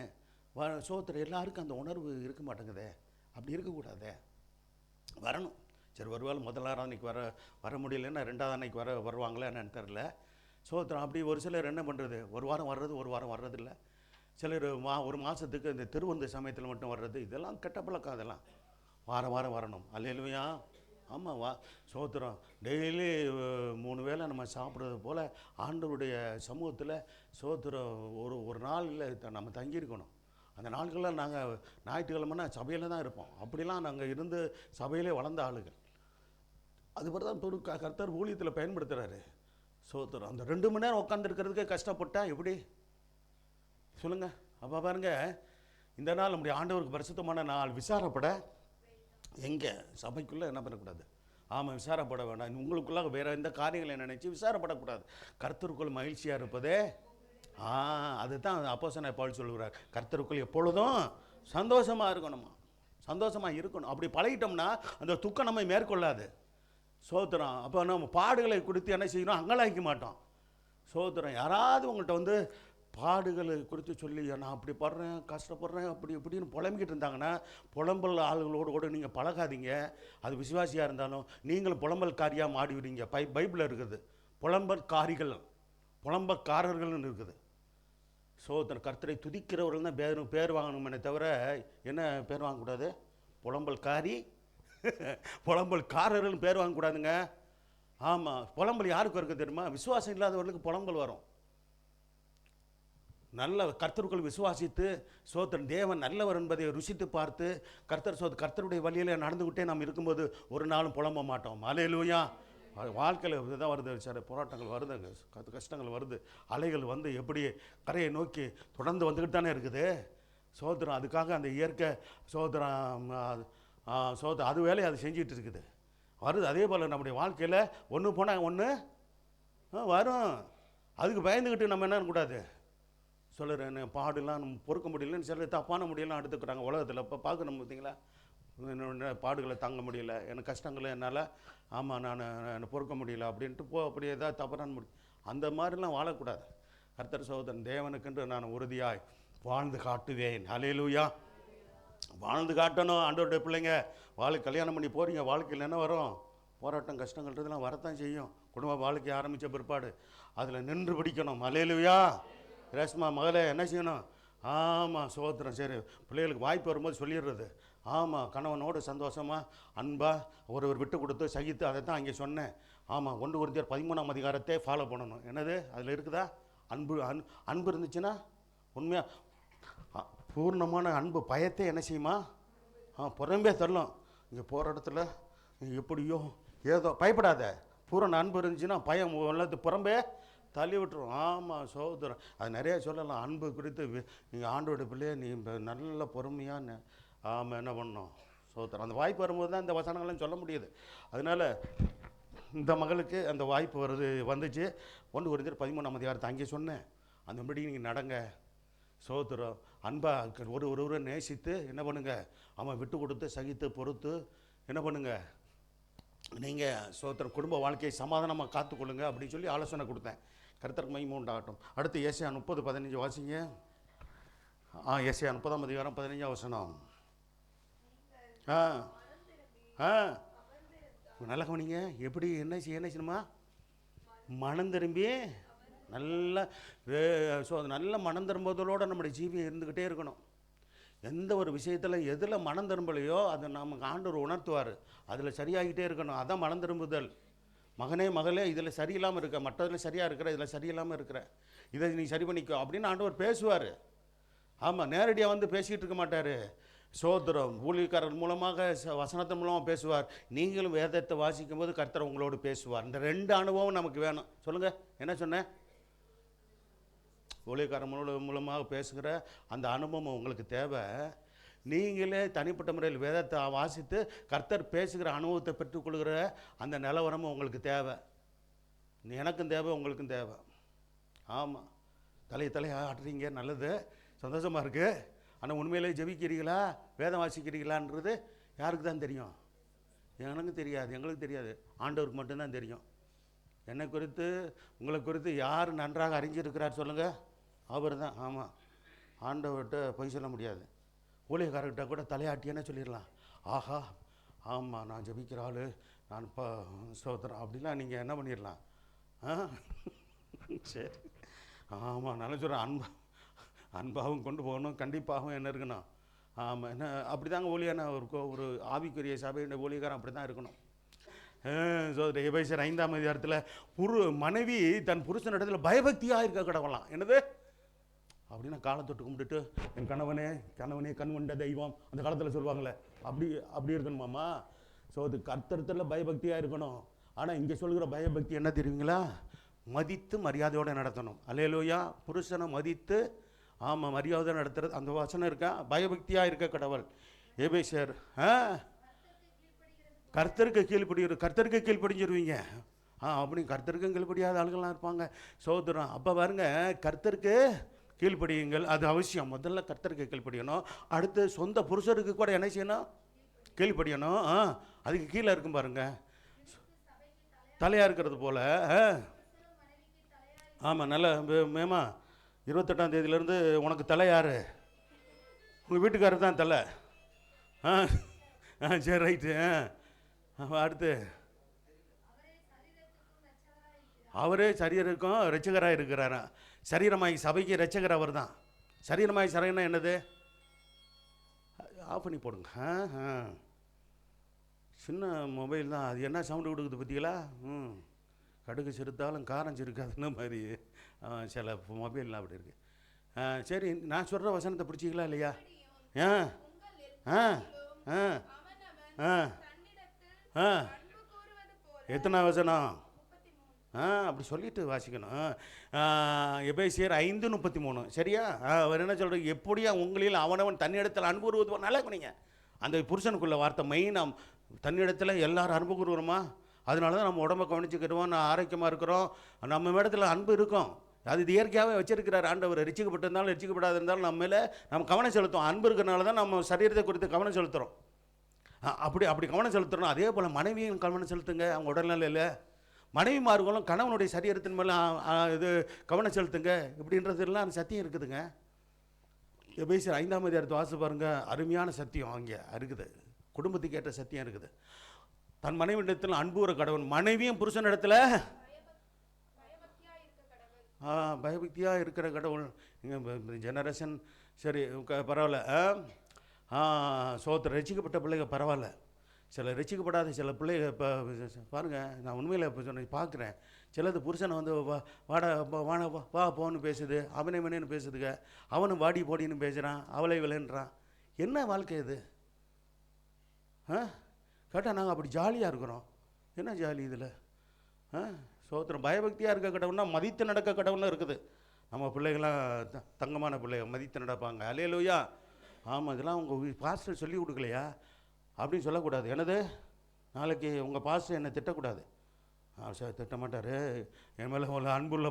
[SPEAKER 1] சோத்திரம் எல்லாருக்கும் அந்த உணர்வு இருக்க மாட்டேங்குதே. அப்படி இருக்கக்கூடாதே, வரணும். சரி, ஒருவேளை முதல் ஆராதனைக்கு வர முடியலன்னா 2வது அன்னைக்கு வருவாங்களே என்னன்னு தெரில. சோத்திரம். அப்படி ஒரு சிலர் என்ன பண்ணுறது, ஒரு வாரம் வர்றது, ஒரு வாரம் வர்றதில்லை. சிலர் ஒரு மாதத்துக்கு இந்த திருவந்த சமயத்தில் மட்டும் வர்றது. இதெல்லாம் கெட்ட பழக்கம். அதெல்லாம் வாரம் வரணும். அல்லேலூயா. ஆமாம், சோத்திரம். டெய்லி 3 வேளை நம்ம சாப்பிட்றது போல் ஆண்டவருடைய சமூகத்தில் சோத்திரம் ஒரு நாளில் நம்ம தங்கியிருக்கணும். அந்த நாட்களில் நாங்கள் ஞாயிற்றுக்கிழமைனா சபையில் தான் இருப்போம். அப்படிலாம் நாங்கள் இருந்து சபையிலே வளர்ந்த ஆளுகள். அதுபோல் தான் கர்த்தர் ஊழியத்தில் பயன்படுத்துகிறாரு. சோத்திரம். அந்த 2 மணி நேரம் உட்காந்துருக்கிறதுக்கே கஷ்டப்பட்டா எப்படி சொல்லுங்கள்? அப்போ பாருங்கள், இந்த நாள் நம்முடைய ஆண்டவருக்கு பரிசுத்தமான நாள். விசாரப்பட எங்கே சபைக்குள்ளே என்ன பண்ணக்கூடாது? ஆமாம், விசாரப்பட வேண்டாம். உங்களுக்குள்ளாக வேறு எந்த காரியங்களை நினச்சி விசாரப்படக்கூடாது. கர்த்தருக்குள் மகிழ்ச்சியாக இருப்பதே அதுதான் அப்போஸ்தலனாகிய பவுல் சொல்கிறார். கர்த்தருக்குள் எப்பொழுதும் சந்தோஷமாக இருக்கணுமா, சந்தோஷமாக இருக்கணும். அப்படி பழகிட்டோம்னா அந்த துக்கம் நம்மை மேற்கொள்ளாது. சோத்திரம். அப்போ நம்ம பாடுகளை குறித்து என்ன செய்யணும்? அங்கலாய்க்க மாட்டோம். சோத்திரம். யாராவது உங்கள்கிட்ட பாடுகளை குறித்து சொல்லி நான் அப்படி படுறேன், கஷ்டப்படுறேன், அப்படி இப்படின்னு புலம்பிக்கிட்டு இருந்தாங்கன்னா, புலம்பல் ஆளுகளோடு கூட நீங்கள் பழகாதீங்க. அது விசுவாசியாக இருந்தாலும் நீங்களும் புலம்பல்காரியாக மாடிவிடுங்க. பைபிளில் இருக்குது புலம்பக்காரர்கள்னு இருக்குது. சோத்திரம். கர்த்தரை துதிக்கிறவர்கள் தான் பேர் வாங்கணுமே தவிர என்ன பேர் வாங்கக்கூடாது? புலம்பல்காரி புலம்பல்காரர்கள்னு பேர் வாங்கக்கூடாதுங்க. ஆமாம். புலம்பல் யாருக்கு இருக்குது தெரியுமா? விசுவாசம் இல்லாதவர்களுக்கு புலம்பல் வரும். நல்ல கர்த்தருக்குள் விசுவாசித்து சோத்திரம் தேவன் நல்லவர் என்பதை ருசித்து பார்த்து கர்த்தருடைய வழியில் நடந்துக்கிட்டே நாம் இருக்கும்போது ஒரு நாளும் புலம்ப மாட்டோம். அல்லேலூயா. வாழ்க்கையில் இதுதான் வருது சார், போராட்டங்கள் வருதுங்க, கஷ்டங்கள் வருது, அலைகள் எப்படி கரையை நோக்கி தொடர்ந்து வந்துக்கிட்டு தானே இருக்குது. சோத்திரம். அதுக்காக அந்த இயற்கை சோத்திரம் அது வேலையை அது செஞ்சிகிட்டு இருக்குது, வருது. அதே போல் நம்முடைய வாழ்க்கையில் ஒன்று போனால் ஒன்று வரும். அதுக்கு பயந்துக்கிட்டு நம்ம என்ன கூடாது? சொல்லுறேன், பாடுலாம் நம்ம பொறுக்க முடியலன்னு சில தப்பான முடியலாம் எடுத்துக்கிறாங்க உலகத்தில். இப்போ பார்க்கணும் பார்த்தீங்களா, என்னோட பாடுகளை தாங்க முடியல, எனக்கு கஷ்டங்களை என்னால் நான் பொறுக்க முடியல அப்படின்ட்டு அப்படி ஏதாவது தவறான அந்த மாதிரிலாம் வாழக்கூடாது. கர்த்தர் சகோதரன் தேவனுக்கென்று நான் உறுதியாய் வாழ்ந்து காட்டுவேன். அல்லேலூயா. வாழ்ந்து காட்டணும். ஆண்டவருடைய பிள்ளைங்க கல்யாணம் பண்ணி போகிறீங்க, வாழ்க்கையில் என்ன வரும்? போராட்டம் கஷ்டங்கள்ன்றதுலாம் வரத்தான் செய்யும். குடும்ப வாழ்க்கை ஆரம்பித்த பிற்பாடு அதில் நின்று பிடிக்கணும். அல்லேலூயா. ரேஷ்மா மகளே என்ன செய்யணும்? ஆமாம் சோத்திரம். சரி, பிள்ளைகளுக்கு வாய்ப்பு வரும்போது சொல்லிடுறது. ஆமாம், கணவனோடு சந்தோஷமாக அன்பாக ஒருவர் விட்டு கொடுத்து சகித்து, அதை தான் அங்கே சொன்னேன். ஆமாம், 1 கொரிந்தியர் 13ஆம் அதிகாரத்தை ஃபாலோ பண்ணணும். என்னது அதில் இருக்குதா? அன்பு இருந்துச்சுன்னா உண்மையாக பூர்ணமான அன்பு பயத்தை என்ன செய்யுமா? புறம்பே தரலாம். இங்கே போகிற இடத்துல எப்படியோ ஏதோ பயப்படாத. பூரண அன்பு இருந்துச்சுன்னா பயம் எல்லாத்து புறம்பே தள்ளி விட்டுரும். ஆமாம் சோதரம். அது நிறைய சொல்லலாம் அன்பு குறித்து. நீங்கள் ஆண்டோட பிள்ளைய நீ நல்ல பொறுமையாக ஆமாம் என்ன பண்ணணும் சோதரம். அந்த வாய்ப்பு வரும்போது தான் இந்த வசனங்கள்லாம் சொல்ல முடியுது. அதனால் இந்த மகளுக்கு அந்த வாய்ப்பு வந்துச்சு. 1 கொரிந்தியர் 13ஆம் அதிகாரத்தை அங்கே சொன்னேன். அந்தபடி நீங்கள் நடங்க. சோதரம். அன்பாக ஒருவரை நேசித்து என்ன பண்ணுங்க? ஆமாம், விட்டு கொடுத்து சகித்து பொறுத்து என்ன பண்ணுங்க? நீங்கள் சோத்திரம் குடும்ப வாழ்க்கையை சமாதானமாக காத்துக்கொள்ளுங்க அப்படின்னு சொல்லி ஆலோசனை கொடுத்தேன். கர்த்தருக்கு மகிமை உண்டாகட்டும். அடுத்து ஏசாயா 30:15 வாசிங்க. ஏசாயா 30ஆம் அதிகாரம் 15ஆம் வசனம். நல்ல கவனிங்க. எப்படி என்ன செய்யணுமா? மனம் திரும்பி நல்ல மனம் திரும்புதலோடு நம்முடைய ஜீவியம் இருந்துக்கிட்டே இருக்கணும். எந்த ஒரு விஷயத்தில் எதில் மனம் திரும்பலையோ அதை நமக்கு ஆண்டவர் உணர்த்துவார். அதில் சரியாகிட்டே இருக்கணும். அதான் மனம் திரும்புதல். மகனே மகளே, இதில் சரியில்லாமல் இருக்க, மற்றதில் சரியாக இருக்கிற, இதில் சரியில்லாமல் இருக்கிற, இதை நீ சரி பண்ணிக்கோ அப்படின்னு ஆண்டவர் பேசுவார். ஆமாம், நேரடியாக பேசிகிட்டு இருக்க மாட்டார். சோத்திரம். ஊழியக்காரர் மூலமாக வசனத்தின் மூலமாக பேசுவார். நீங்களும் வேதத்தை வாசிக்கும் போது கர்த்தர் உங்களோடு பேசுவார். இந்த 2 அனுபவம் நமக்கு வேணும். சொல்லுங்கள், என்ன சொன்னேன்? ஊழியக்காரர் மூலமாக பேசுகிற அந்த அனுபவம் உங்களுக்கு தேவை. நீங்களே தனிப்பட்ட முறையில் வேதத்தை வாசித்து கர்த்தர் பேசுகிற அனுபவத்தை பெற்றுக்கொள்கிற அந்த நிலவரமும் உங்களுக்கு தேவை. எனக்கும் தேவை, உங்களுக்கும் தேவை. ஆமாம், தலையை ஆட்டுறீங்க, நல்லது, சந்தோஷமாக இருக்குது. ஆனால் உண்மையிலே ஜெபிக்கிறீங்களா, வேதம் வாசிக்கிறீங்களான்றது யாருக்கு தான் தெரியும்? எனக்கு தெரியாது, எங்களுக்கு தெரியாது, ஆண்டவருக்கு மட்டும்தான் தெரியும். என்னை குறித்து உங்களை குறித்து யார் நன்றாக அறிஞ்சிருக்கிறார் சொல்லுங்கள்? அவர் தான். ஆமாம், ஆண்டவர்கிட்ட பொய் சொல்ல முடியாது. ஊழியக்காரர்கிட்ட கூட தலையாட்டியேன்னு சொல்லிடலாம். ஆஹா, ஆமாம், நான் ஜெபிக்கிற ஆள், நான் இப்போ சோத்திரம் அப்படிலாம் நீங்கள் என்ன பண்ணிடலாம். சரி, ஆமாம், நல்லா சொல்கிறேன். அன்பாகவும் கொண்டு போகணும், கண்டிப்பாகவும் என்ன இருக்கணும். ஆமாம், என்ன அப்படி தாங்க ஊழியான ஒரு ஆவிக்குரிய சபையுடைய ஊழியக்காரன் அப்படி தான் இருக்கணும். எபேசியர் 5ஆம் அதிகாரத்தில் மனைவி தன் புருஷனிடத்தில் பயபக்தியாக இருக்க கடவுளாம். என்னது அப்படின்னா காலத்தொட்டு கும்பிட்டுட்டு என் கணவனே கண் கொண்ட தெய்வம் அந்த காலத்தில் சொல்லுவாங்களே, அப்படி இருக்கணுமாம்மா. ஸோ அது கர்த்தரத்தில் பயபக்தியாக இருக்கணும். ஆனால் இங்கே சொல்கிற பயபக்தி என்ன தெரியுங்களா? மதித்து மரியாதையோடு நடத்தணும். அல்லேலூயா. புருஷனை மதித்து ஆமாம் மரியாதை நடத்துறது அந்த வசனம் இருக்கா? பயபக்தியாக இருக்க கடவுள். எபேசியர் கர்த்தருக்கு கர்த்தருக்கு கீழ்ப்படிஞ்சிருவீங்க. அப்படி கர்த்தருக்கும் கீழ்ப்படியாத ஆளுகள்லாம் இருப்பாங்க. சோதரம் அப்போ பாருங்க, கர்த்தருக்கு கீழ்ப்படியுங்கள், அது அவசியம். முதல்ல கர்த்தருக்கு கீழ்ப்படியணும். அடுத்து சொந்த புருஷருக்கு கூட என்ன செய்யணும்? கீழ்ப்படியணும். அதுக்கு கீழே இருக்கும் பாருங்க, தலையாக இருக்கிறது போல். ஆமாம், நல்ல மேமா 28ஆம் தேதியிலேருந்து உனக்கு தலை யார்? உங்கள் வீட்டுக்காரர் தான் தலை. சரி, ரைட்டு. அடுத்து அவரே சரீரருக்கும் இரட்சகராக இருக்கிறாரா? சரீரமாய் சபைக்கு இரட்சகர் அவர் தான். சரீரமாய் சரீரம்னா என்னது? ஆஃப் பண்ணி போடுங்க. சின்ன மொபைல் தான், அது என்ன சவுண்டு கொடுக்குது பார்த்தீங்களா? கடுகு சிறுத்தாலும் காரம் சிறுக்காதுன்னு மாதிரி சில மொபைல்லாம் அப்படி இருக்குது. சரி, நான் சொல்கிற வசனத்தை பிடிச்சிங்களா இல்லையா? எத்தனை வசனம்? அப்படி சொல்லிட்டு வாசிக்கணும். எபேசியர் 5:33 சரியா? அவர் என்ன சொல்கிறார்? எப்படியா உங்களில் அவனவன் தன்னிடத்தில் அன்பு கூறுவது. நல்லா பண்ணிங்க, அந்த புருஷனுக்குள்ள வார்த்தை மெயின். தன்னிடத்தில் எல்லாரும் அன்பு கூறுவோமா? அதனால தான் நம்ம உடம்பை கவனிச்சுக்கிடுவோம், நான் ஆரோக்கியமாக இருக்கிறோம். நம்ம இடத்துல அன்பு இருக்கும், அது இயற்கையாகவே வச்சிருக்கிறார் ஆண்டவர். ரசிக்கப்பட்டிருந்தாலும் ரசிக்கப்படாத இருந்தாலும் நம்ம மேலே நம்ம கவனம் செலுத்தும். அன்பு இருக்கிறனால தான் நம்ம சரீரத்தை குறித்து கவனம் செலுத்துகிறோம். அப்படி கவனம் செலுத்துகிறோம். அதே போல் மனைவியும் கவனம் செலுத்துங்க அவங்க உடல்நிலையில். மனைவிமார்களும் கணவனுடைய சரீரத்தின் மேலே இது கவனம் செலுத்துங்க. இப்படின்றதுலாம் சத்தியம் இருக்குதுங்க. எபேசியர் 5ஆம் அதிகாரத்தை வாசி பாருங்க, அருமையான சத்தியம் அங்கே இருக்குது. குடும்பத்துக்கு ஏற்ற சத்தியம் இருக்குது. தன் மனைவியிடத்தில் அன்பு ஒரு கடவுள், மனைவியும் புருஷன் இடத்துல பயபக்தியாக இருக்கிற கடவுள். இங்கே ஜெனரேஷன் சரி பரவாயில்ல. சோத்திர ரசிக்கப்பட்ட பிள்ளைங்க பரவாயில்ல. சில ரசிக்கப்படாத சில பிள்ளைங்க இப்போ பாருங்கள், நான் உண்மையில் இப்போ சொன்ன பார்க்குறேன். சிலது புருஷனை வந்து வா போன்னு பேசுது, அவனை மணின்னு பேசுதுங்க. அவனும் வாடி போடின்னு பேசுகிறான், அவளை விளையாடுறான். என்ன வாழ்க்கை இது? கேட்டால் நாங்கள் அப்படி ஜாலியாக இருக்கிறோம். என்ன ஜாலி இதில்? சோத்திரம் பயபக்தியாக இருக்க கடவுள்னா மதித்து நடக்க கடவுள்னு இருக்குது. நம்ம பிள்ளைகளாம் தங்கமான பிள்ளைங்க மதித்து நடப்பாங்க. அல்லேலூயா. ஆமாம், இதெல்லாம் உங்கள் பாஸ்டர் சொல்லி கொடுக்கலையா அப்படின்னு சொல்லக்கூடாது. எனது நாளைக்கு உங்கள் பாஸ்டர் என்னை திட்டக்கூடாது. சார் திட்ட மாட்டார், என் மேலே உள்ள அன்புள்ள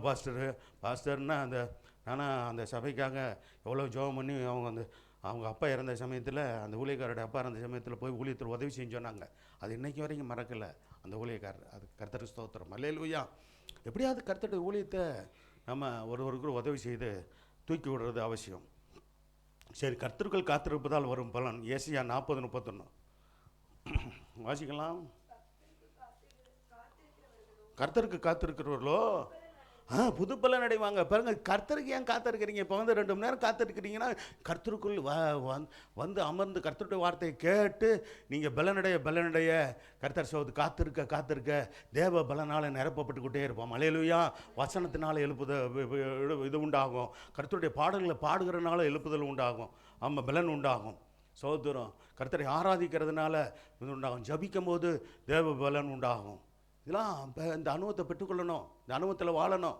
[SPEAKER 1] பாஸ்டர்னா நானும் அந்த சபைக்காக எவ்வளோ ஜெபம் பண்ணி அவங்க அப்பா இறந்த சமயத்தில், அந்த ஊழியக்காரோட அப்பா இறந்த சமயத்தில் போய் ஊழியத்தில் உதவி செஞ்சோன்னாங்க. அது இன்றைக்கி வரைக்கும் மறக்கலை அந்த ஊழியக்காரர். அது கர்த்தருக்கு ஸ்தோத்திரம். அல்லேலூயா. எப்படியாவது கர்த்தருடைய ஊழியத்தை நம்ம ஒருவருக்கு உதவி செய்து தூக்கி விடுறது அவசியம். சரி, கர்த்தருக்குள் காத்திருப்பதால் வரும் பலன். ஏசாயா 40:31 வாசிக்கலாம். கர்த்தருக்கு காத்திருக்கிறவர்களோ புது பலன் அடைவாங்க. பாருங்க, கர்த்தருக்கு ஏன் காத்திருக்கிறீங்க? இப்போ 2 மணி நேரம் காத்திருக்கிறீங்கன்னா கர்த்தருக்குள் வந்து அமர்ந்து கர்த்தருடைய வார்த்தையை கேட்டு நீங்கள் பலனடைய கர்த்தர் சோது காத்திருக்க தேவ பலனால் நிரப்பப்பட்டுக்கிட்டே இருப்போம். அல்லேலூயா. வசனத்தினால் இது உண்டாகும். கர்த்தருடைய பாடல்களை பாடுகிறதுனால எழுப்புதல் உண்டாகும். பலன் உண்டாகும். சோதரம் கர்த்தரை ஆராதிக்கிறதுனால இது உண்டாகும். ஜபிக்கும் போது தேவ பலன் உண்டாகும். இதெல்லாம் இந்த அனுபவத்தை பெற்றுக்கொள்ளணும், இந்த அனுபவத்தில் வாழணும்.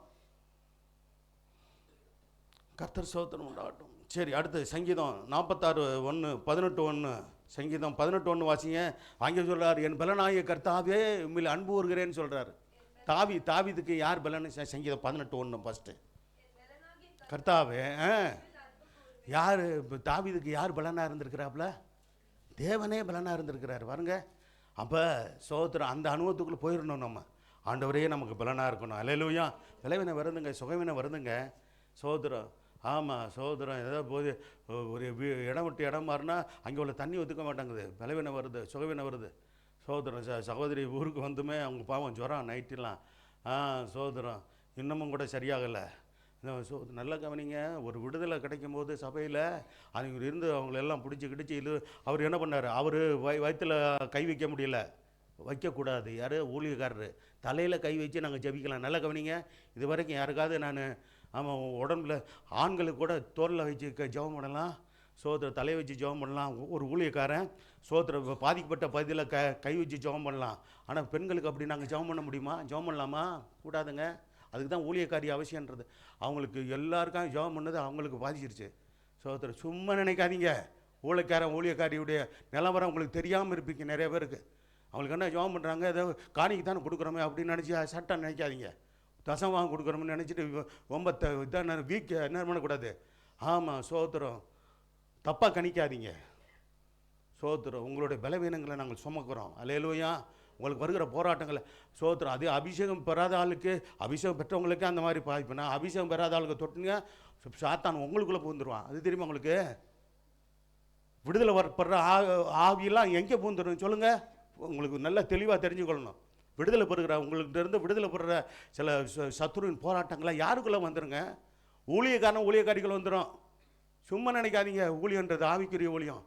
[SPEAKER 1] கர்த்தர் சோதனம் உண்டாகட்டும். சரி, அடுத்து சங்கீதம் 46:1 சங்கீதம் 18:1 வாசிங்க. அங்கே சொல்கிறார், என் பலனாகிய கர்த்தாவே உண்மையில் அன்பு வருகிறேன்னு சொல்கிறார். தாவீதுக்கு யார் பலன்னு? சங்கீதம் 18:1 ஃபஸ்ட்டு. கர்த்தாவே யார்? தாவீதுக்கு யார் பலனாக இருந்திருக்கிறாப்புல? தேவனே பலனாக இருந்திருக்கிறார் பாருங்க. அப்போ சோத்திரம் அந்த அனுபவத்துக்குள்ளே போயிடணும். நம்ம ஆண்டவரே நமக்கு பலனாக இருக்கணும். அல்லேலூயா. விளைவினை வருதுங்க, சுகவினை வருதுங்க. சோத்திரம். ஆமாம், சோதரம். ஏதாவது போது ஒரு இடம் விட்டு இடம் மாறினா அங்கே உள்ள தண்ணி ஒத்துக்க மாட்டேங்குது. விளைவினை வருது, சுகவினை வருது. சோதரம். சகோதரி ஊருக்கு வந்துமே அவங்க பாவம் ஜுரம் நைட்டெலாம். சோதரம் இன்னமும் கூட சரியாகலை. நல்ல கவனிங்க. ஒரு விடுதலை கிடைக்கும் போது சபையில் அவங்க இருந்து அவங்களெல்லாம் பிடிச்சி இது அவர் என்ன பண்ணார்? அவர் வயிற்றில் கை வைக்க முடியல, வைக்கக்கூடாது. யார்? ஊழியக்காரர் தலையில் கை வச்சு நாங்கள் ஜபிக்கலாம். நல்ல கவனிங்க. இது வரைக்கும் யாருக்காவது நான் உடம்புல ஆண்களுக்கு கூட தோலில் வச்சு ஜெபம் பண்ணலாம், சோதர தலையை வச்சு ஜெபம் பண்ணலாம். ஒரு ஊழியக்காரன் சோதர பாதிக்கப்பட்ட பகுதியில் கை வச்சு ஜெபம் பண்ணலாம். ஆனால் பெண்களுக்கு அப்படி நாங்கள் ஜெபம் பண்ண முடியுமா? ஜெபம் பண்ணலாமா? கூடாதுங்க. அதுக்கு தான் ஊழியக்காரி அவசியன்றது. அவங்களுக்கு எல்லாருக்கும் ஜெபம் பண்ணது அவங்களுக்கு பாதிச்சிருச்சு. சோதர சும்மா நினைக்காதீங்க. ஊழியக்காரியுடைய நிலவரம் உங்களுக்கு தெரியாமல் இருப்பீங்க நிறைய பேருக்கு. அவங்களுக்கு என்ன ஜெபம் பண்ணுறாங்க, ஏதோ காணிக்கு தானே கொடுக்குறோமே அப்படின்னு நினச்சி சட்டம் நினைக்காதீங்க. தசம் வாங்க கொடுக்குறோம்னு நினச்சிட்டு ரொம்ப இதான் வீக் என்ன பண்ணக்கூடாது. ஆமாம், சோத்திரம், தப்பாக கணிக்காதீங்க. சோத்திரம், உங்களுடைய பலவீனங்களை நாங்கள் சுமக்கிறோம். அல்லேலூயா. உங்களுக்கு வருகிற போராட்டங்களை சோத்திரம். அது அபிஷேகம் பெறாத ஆளுக்கு, அபிஷேகம் பெற்றவங்களுக்கு அந்த மாதிரி பாதிப்புனா, அபிஷேகம் பெறாத ஆளுக்கு தொட்டுங்க சாத்தான் உங்களுக்குள்ளே பூந்துருவான். அது தெரியுமா உங்களுக்கு? விடுதலை வரப்படுற ஆவியெல்லாம் எங்கே பூந்துடும் சொல்லுங்கள்? உங்களுக்கு நல்லா தெளிவாக தெரிஞ்சுக்கொள்ளணும். விடுதலை பெறுகிற உங்கள்கிட்ட இருந்து விடுதலை பெறுற சில சத்துருவின் போராட்டங்களை யாருக்குள்ளே வந்துடுங்க? ஊழியக்காரிகள் வந்துடும். சும்மா நினைக்காதீங்க. ஊழியன்றது ஆவிக்குரிய ஊழியம்,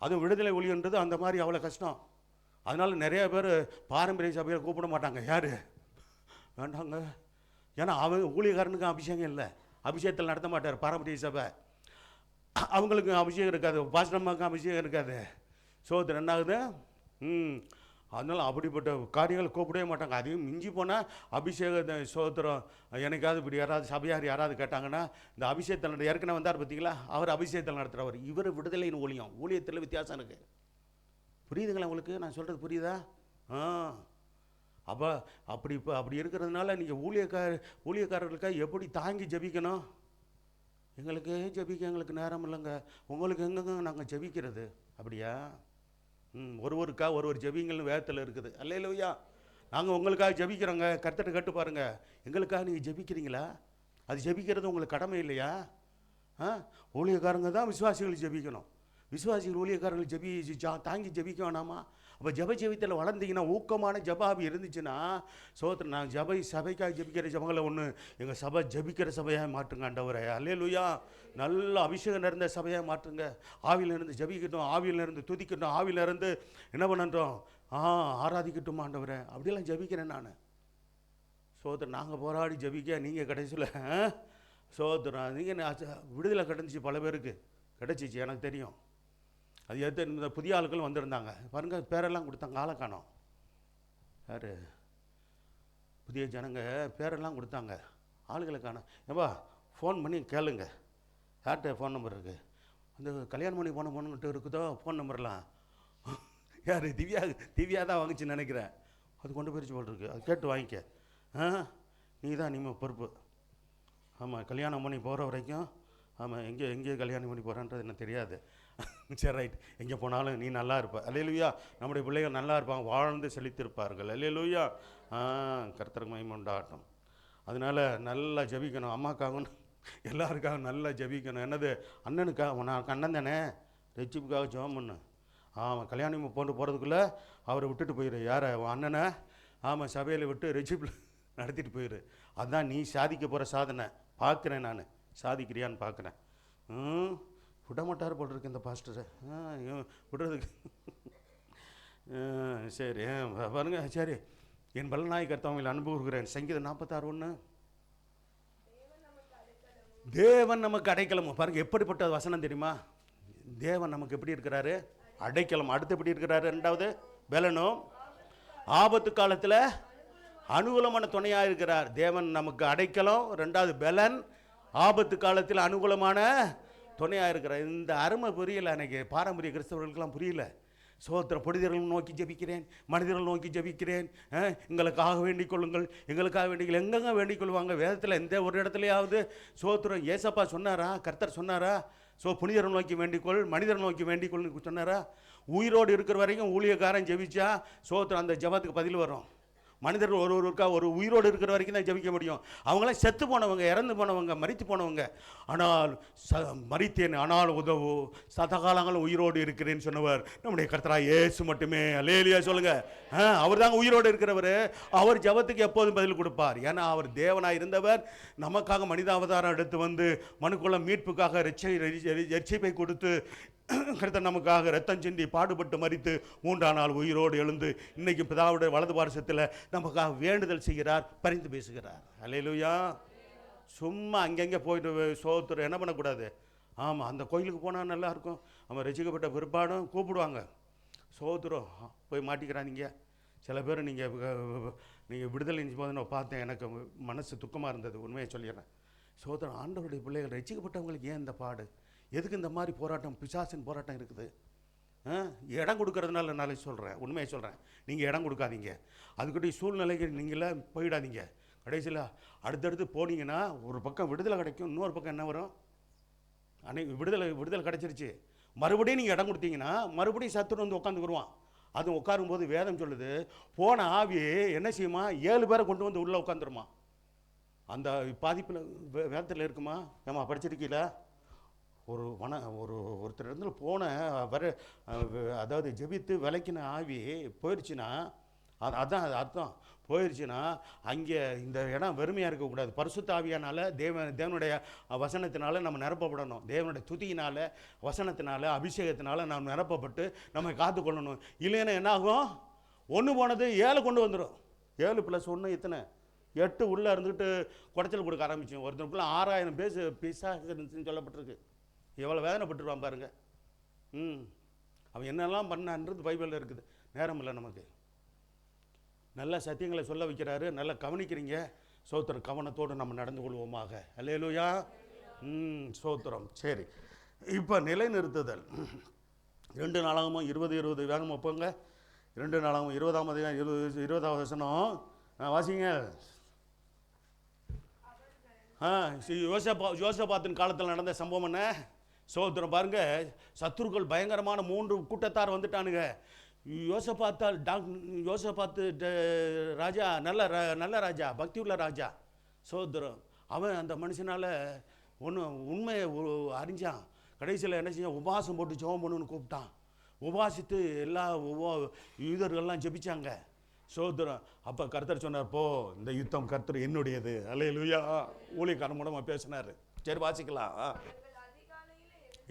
[SPEAKER 1] அதுவும் விடுதலை ஊழியன்றது அந்த மாதிரி அவ்வளோ கஷ்டம். அதனால் நிறைய பேர் பாரம்பரிய சபையை கூப்பிட மாட்டாங்க. யார் வேண்டாங்க, ஏன்னா ஊழியக்காரனுக்கும் அபிஷேகம் இல்லை, அபிஷேகத்தில் நடத்த மாட்டார் பாரம்பரிய சபை. அவங்களுக்கு அபிஷேகம் இருக்காது, பாஸ்டம்மாவுக்கும் அபிஷேகம் இருக்காது. சோதனை என்ன ஆகுது? அதனால் அப்படிப்பட்ட காரியங்கள் கூப்பிடவே மாட்டாங்க. அதையும் மிஞ்சி போனால் அபிஷேக சோத்திரம். எனக்காவது இப்படி யாராவது சபையார் யாராவது கேட்டாங்கன்னா, இந்த அபிஷேகத்தில் ஏற்கனவே வந்தார் பார்த்தீங்களா, அவர் அபிஷேகத்தில் நடத்துகிறவர். இவர் விடுதலையின் ஊழியத்தில் வித்தியாசம் இருக்குது. புரியுதுங்களா உங்களுக்கு நான் சொல்கிறது? புரியுதா? அப்போ அப்படி இருக்கிறதுனால நீங்கள் ஊழியக்காரர்களுக்காக எப்படி தாங்கி ஜபிக்கணும்? எங்களுக்கு ஜபிக்க எங்களுக்கு நேரம் இல்லைங்க. உங்களுக்கு எங்கெங்க நாங்கள் ஜபிக்கிறது? அப்படியா? ஒருவருக்கா ஒரு ஜபிங்கள்னு வேதத்தில் இருக்குது. அல்லேலூயா. நாங்கள் உங்களுக்காக ஜபிக்கிறோங்க. கர்த்தர்ட்ட கேட்டு பாருங்கள், எங்களுக்காக நீங்கள் ஜபிக்கிறீங்களா? அது ஜபிக்கிறது உங்களுக்கு கடமை இல்லையா? ஊழியக்காரங்க தான் விசுவாசிகள் ஜபிக்கணும். விசுவாசிகள் ஊழியக்காரர்கள் தாங்கி ஜபிக்க வேணாமா? அப்போ ஜெபத்தில் வளர்ந்தீங்கன்னா, ஊக்கமான ஜபாபி இருந்துச்சுன்னா, சோத்திரம் நான் சபைக்காக ஜபிக்கிற ஜபங்களை ஒன்று எங்கள் சபை ஜபிக்கிற சபையாக மாற்றுங்க ஆண்டவரே. அல்லேலூயா. நல்ல அபிஷேகம் நிறைந்த சபையாக மாற்றுங்க. ஆவியிலிருந்து ஜபிக்கட்டும், ஆவியிலிருந்து துதிக்கட்டும், ஆவியிலிருந்து என்ன பண்ணட்டும், ஆராதிக்கட்டும் ஆண்டவரே. அப்படியெல்லாம் ஜபிக்கிறேன் நான். சோத்திரம் நாங்கள் போராடி ஜபிக்க, நீங்கள் கடைசியில் சோத்திரம் நீங்கள் விடுதலை கிடந்துச்சு. பல பேருக்கு கிடச்சிச்சு, எனக்கு தெரியும். அது இந்த புதிய ஆளுக்கள் வந்திருந்தாங்க பாருங்கள், பேரெல்லாம் கொடுத்தாங்க. ஆளை காணோம். யார்? புதிய ஜனங்க பேரெல்லாம் கொடுத்தாங்க, ஆளுகளை காணோம். ஏப்பா ஃபோன் பண்ணி கேளுங்க, யார்கிட்ட ஃபோன் நம்பர் இருக்குது? அந்த கல்யாணம் பண்ணி போன பொண்ணுகிட்ட இருக்குதோ ஃபோன் நம்பர்லாம். யார்? திவ்யா தான் வாங்கிச்சுன்னு நினைக்கிறேன். அது கொண்டு போயிடுச்சு போல் இருக்குது. அது கேட்டு வாங்கிக்க. நீ தான் இனிமேல் பொறுப்பு. ஆமாம், கல்யாணம் பண்ணி போகிற வரைக்கும். ஆமாம், எங்கே கல்யாணம் பண்ணி போகிறான்றது எனக்கு தெரியாது. சரி, ரைட். எங்கே போனாலும் நீ நல்லா இருப்ப. அல்லேலூயா. நம்முடைய பிள்ளைகள் நல்லா இருப்பாங்க, வாழ்ந்து செழித்திருப்பார்கள். அல்லேலூயா. கர்த்தருக்கு மகிமை உண்டாகட்டும். அதனால் நல்லா ஜபிக்கணும். அம்மாக்காகவும் எல்லாருக்காகவும் நல்லா ஜபிக்கணும். என்னது? அண்ணனுக்காக, நான் அண்ணன் தானே, ரெச்சிப்புக்காக ஜெபம் பண்ணு. கல்யாணம் போகிறதுக்குள்ளே அவரை விட்டுட்டு போயிடு. யாரை? அண்ணனை. சபையில் விட்டு ரெச்சிப்பில் நடத்திட்டு போயிடு. அதுதான் நீ சாதிக்க போகிற சாதனை. பார்க்குறேன் நான், சாதிக்கிறியான்னு பார்க்குறேன். விடமாட்டார் போல் இருக்கு இந்த பாஸ்டரை விடுறதுக்கு. சரி பாருங்க. சரி, என் பலநாய் கர்த்தாவில் அனுபவிக்கிறேன். சங்கீதம் 46:1. தேவன் நமக்கு அடைக்கலம். பாருங்க, எப்படிப்பட்ட வசனம் தெரியுமா? தேவன் நமக்கு எப்படி இருக்கிறாரு? அடைக்கலம். அடுத்து எப்படி இருக்கிறாரு? ரெண்டாவது பலனும். ஆபத்து காலத்தில் அனுகூலமான துணையாக இருக்கிறார். தேவன் நமக்கு அடைக்கலம், ரெண்டாவது பலன், ஆபத்து காலத்தில் அனுகூலமான துணையாக இருக்கிறார். இந்த அருமை புரியல எனக்கு, பாரம்பரிய கிறிஸ்தவர்களுக்கெல்லாம் புரியல. சோத்திரம். புனிதர்கள் நோக்கி ஜபிக்கிறேன், மனிதர்கள் நோக்கி ஜபிக்கிறேன். எங்களுக்காக வேண்டிக் கொள்ளுங்கள், எங்களுக்காக வேண்டிகள். எங்கெங்க வேண்டிக் கொள்வாங்க? வேதத்தில் எந்த ஒரு இடத்துலையாவது சோத்திரம் ஏசப்பா சொன்னாரா? கர்த்தர் சொன்னாரா? புனிதர்கள் நோக்கி வேண்டிக்கொள், மனிதர்கள் நோக்கி வேண்டிக்கொள்னு சொன்னாரா? உயிரோடு இருக்கிற வரைக்கும் ஊழியக்காரன் ஜபிச்சா சோத்திரம் அந்த ஜபத்துக்கு பதில் வரும். மனிதர்கள் ஒருவருக்கா ஒரு உயிரோடு இருக்கிற வரைக்கும் தான் ஜபிக்க முடியும். அவங்களாம் செத்து போனவங்க, இறந்து போனவங்க, மரித்து போனவங்க. ஆனால் மரித்தேன் ஆனால் உதவு, சதகாலங்களும் உயிரோடு இருக்கிறேன்னு சொன்னவர் நம்முடைய கர்த்தராகிய இயேசு மட்டுமே. அல்லேலூயா சொல்லுங்க. அவர் தாங்க உயிரோடு இருக்கிறவர். அவர் ஜபத்துக்கு எப்போதும் பதில் கொடுப்பார். ஏன்னா அவர் தேவனாக இருந்தவர், நமக்காக மனித அவதாரம் எடுத்து வந்து மனுக்குள்ள மீட்புக்காக ரட்சிப்பை கொடுத்து கர்த்தர் நமக்காக ரத்தம் சிந்தி பாடுபட்டு மரித்து 3ஆம் நாள் உயிரோடு எழுந்து இன்னைக்கு பிதாவுடைய வலது பாரசத்தில் நமக்காக வேண்டுதல் செய்கிறார், பரிந்து பேசுகிறார். அல்லேலூயா. சும்மா அங்கங்கே போயிட்டு சோத்துற என்ன பண்ணக்கூடாது. அந்த கோயிலுக்கு போனால் நல்லாயிருக்கும். ரசிக்கப்பட்ட பிற்பாடும் கூப்பிடுவாங்க. சோத்துறோம் போய் மாட்டிக்கிறாங்க சில பேர். நீங்கள் விடுதலை போது நான் பார்த்தேன், எனக்கு மனசு துக்கமாக இருந்தது. உண்மையை சொல்லிடுறேன். சோதரன், ஆண்டவருடைய பிள்ளைகள் ரசிக்கப்பட்டவங்களுக்கு ஏன் இந்த பாடு? எதுக்கு இந்த மாதிரி போராட்டம், பிசாசின் போராட்டம் இருக்குது? இடம் கொடுக்கறதுனால நாளைக்கு சொல்கிறேன், உண்மையை சொல்கிறேன். நீங்கள் இடம் கொடுக்காதீங்க, அதுக்கிட்ட சூழ்நிலைக்கு நீங்களே போயிடாதீங்க. கடைசியில் அடுத்தடுத்து போனீங்கன்னா ஒரு பக்கம் விடுதலை கிடைக்கும், இன்னொரு பக்கம் என்ன வரும்? விடுதலை கிடச்சிருச்சு, மறுபடியும் நீங்கள் இடம் கொடுத்தீங்கன்னா மறுபடியும் சத்துரு வந்து உட்காந்துக்குருவான். அது உட்காரும்போது வேதம் சொல்லுது, போன ஆவி என்ன செய்யுமா, 7 பேரை கொண்டு வந்து உள்ளே உட்காந்துருமா. அந்த பாதிப்பில் வேதத்தில் இருக்குமா? ஏமா படிச்சிருக்கீல? ஒருத்தர் இடத்துல போன அதாவது ஜெபித்து விலைக்கின ஆவி போயிடுச்சுன்னா, அதான் அர்த்தம். போயிடுச்சுன்னா அங்கே இந்த இடம் வெறுமையாக இருக்கக்கூடாது. பரிசுத்த ஆவியானால் தேவனுடைய வசனத்தினால நம்ம நிரப்பப்படணும். தேவனுடைய துதியினால், வசனத்தினால, அபிஷேகத்தினால நாம் நிரப்பப்பட்டு நம்ம காத்துக்கொள்ளணும். இல்லைன்னா என்ன ஆகும்? 1 போனது 7 கொண்டு வந்துடும். 7 + 1 எத்தனை? 8 உள்ளே இருந்துக்கிட்டு குடைச்சல் கொடுக்க ஆரம்பிச்சோம். ஒருத்தருக்குள்ள 6000 பிசாசு இருந்துச்சுன்னு சொல்லப்பட்டிருக்கு. எவ்வளோ வேதனைப்பட்டுருவான் பாருங்க. அவன் என்னெல்லாம் பண்ணான்றது பைபிளில் இருக்குது. நேரம் இல்லை நமக்கு. நல்ல சத்தியங்களை சொல்ல வைக்கிறாரு, நல்லா கவனிக்கிறீங்க. சோத்திரம், கவனத்தோடு நம்ம நடந்து கொள்வோமாக. அல்லேலூயா. சோத்திரம். சரி, இப்போ நிலைநிறுத்துதல். 2 நாளாகமும் 20 வேகமாக போங்க. 2 நாளாகவும் 20ஆம் அதிகாரம் 20வது வசனம் வாசிங்க. யோசபாத்தின் காலத்தில் நடந்த சம்பவம் என்ன? சோத்திரம் பாருங்க. சத்துருக்கள் பயங்கரமான 3 கூட்டத்தார் வந்துட்டானுங்க. யோசபாத்து ராஜா நல்ல ராஜா, பக்தி உள்ள ராஜா. சோத்திரம். அவன் அந்த மனுஷனால் உண்மையை அறிஞ்சான். கடைசியில் என்ன செஞ்சான்? உபவாசம் போட்டு ஜெபம் பண்ணுன்னு கூப்பிட்டான். உபவாசித்து எல்லா யூதர்கள்லாம் ஜெபிச்சாங்க. சோத்திரம். அப்போ கர்த்தர் சொன்னார், போ, இந்த யுத்தம் கர்த்தர் என்னுடையது. அல்லேலூயா. ஊழியக்காரன் மூலமாக பேசினார். சரி, வாசிக்கலாம்.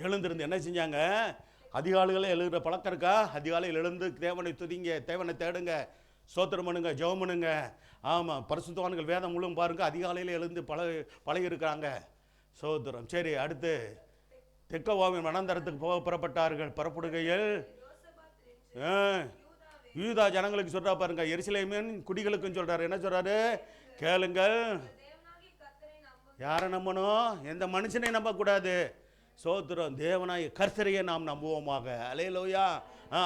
[SPEAKER 1] எழுந்திருந்து என்ன செஞ்சாங்க? அதிகாலையில் எழுதுகிற பழக்கம் இருக்கா? அதிகாலையில் எழுந்து தேவனை துதிங்க, தேவனை தேடுங்க, சோத்திரம் பண்ணுங்க, ஜெபம் பண்ணுங்க. ஆமாம், பரிசுத்தவான்கள் வேதம் முழுவதும் பாருங்க, அதிகாலையில் எழுந்து பழகி இருக்கிறாங்க. சோத்திரம். சரி, அடுத்து தெக்கோவாவின் வனாந்தரத்துக்கு போக புறப்பட்டார்கள். புறப்படுகையில் யூதா ஜனங்களுக்கு சொல்றா பாருங்க, எருசலேமின் குடிகளுக்கும் சொல்றாரு. என்ன சொல்றாரு? கேளுங்கள். யாரை நம்பணும்? எந்த மனுஷனை நம்பக்கூடாது. சோத்திரம். தேவனாய கர்த்தரையே நாம் நம்புவோமாக. அல்லேலூயா.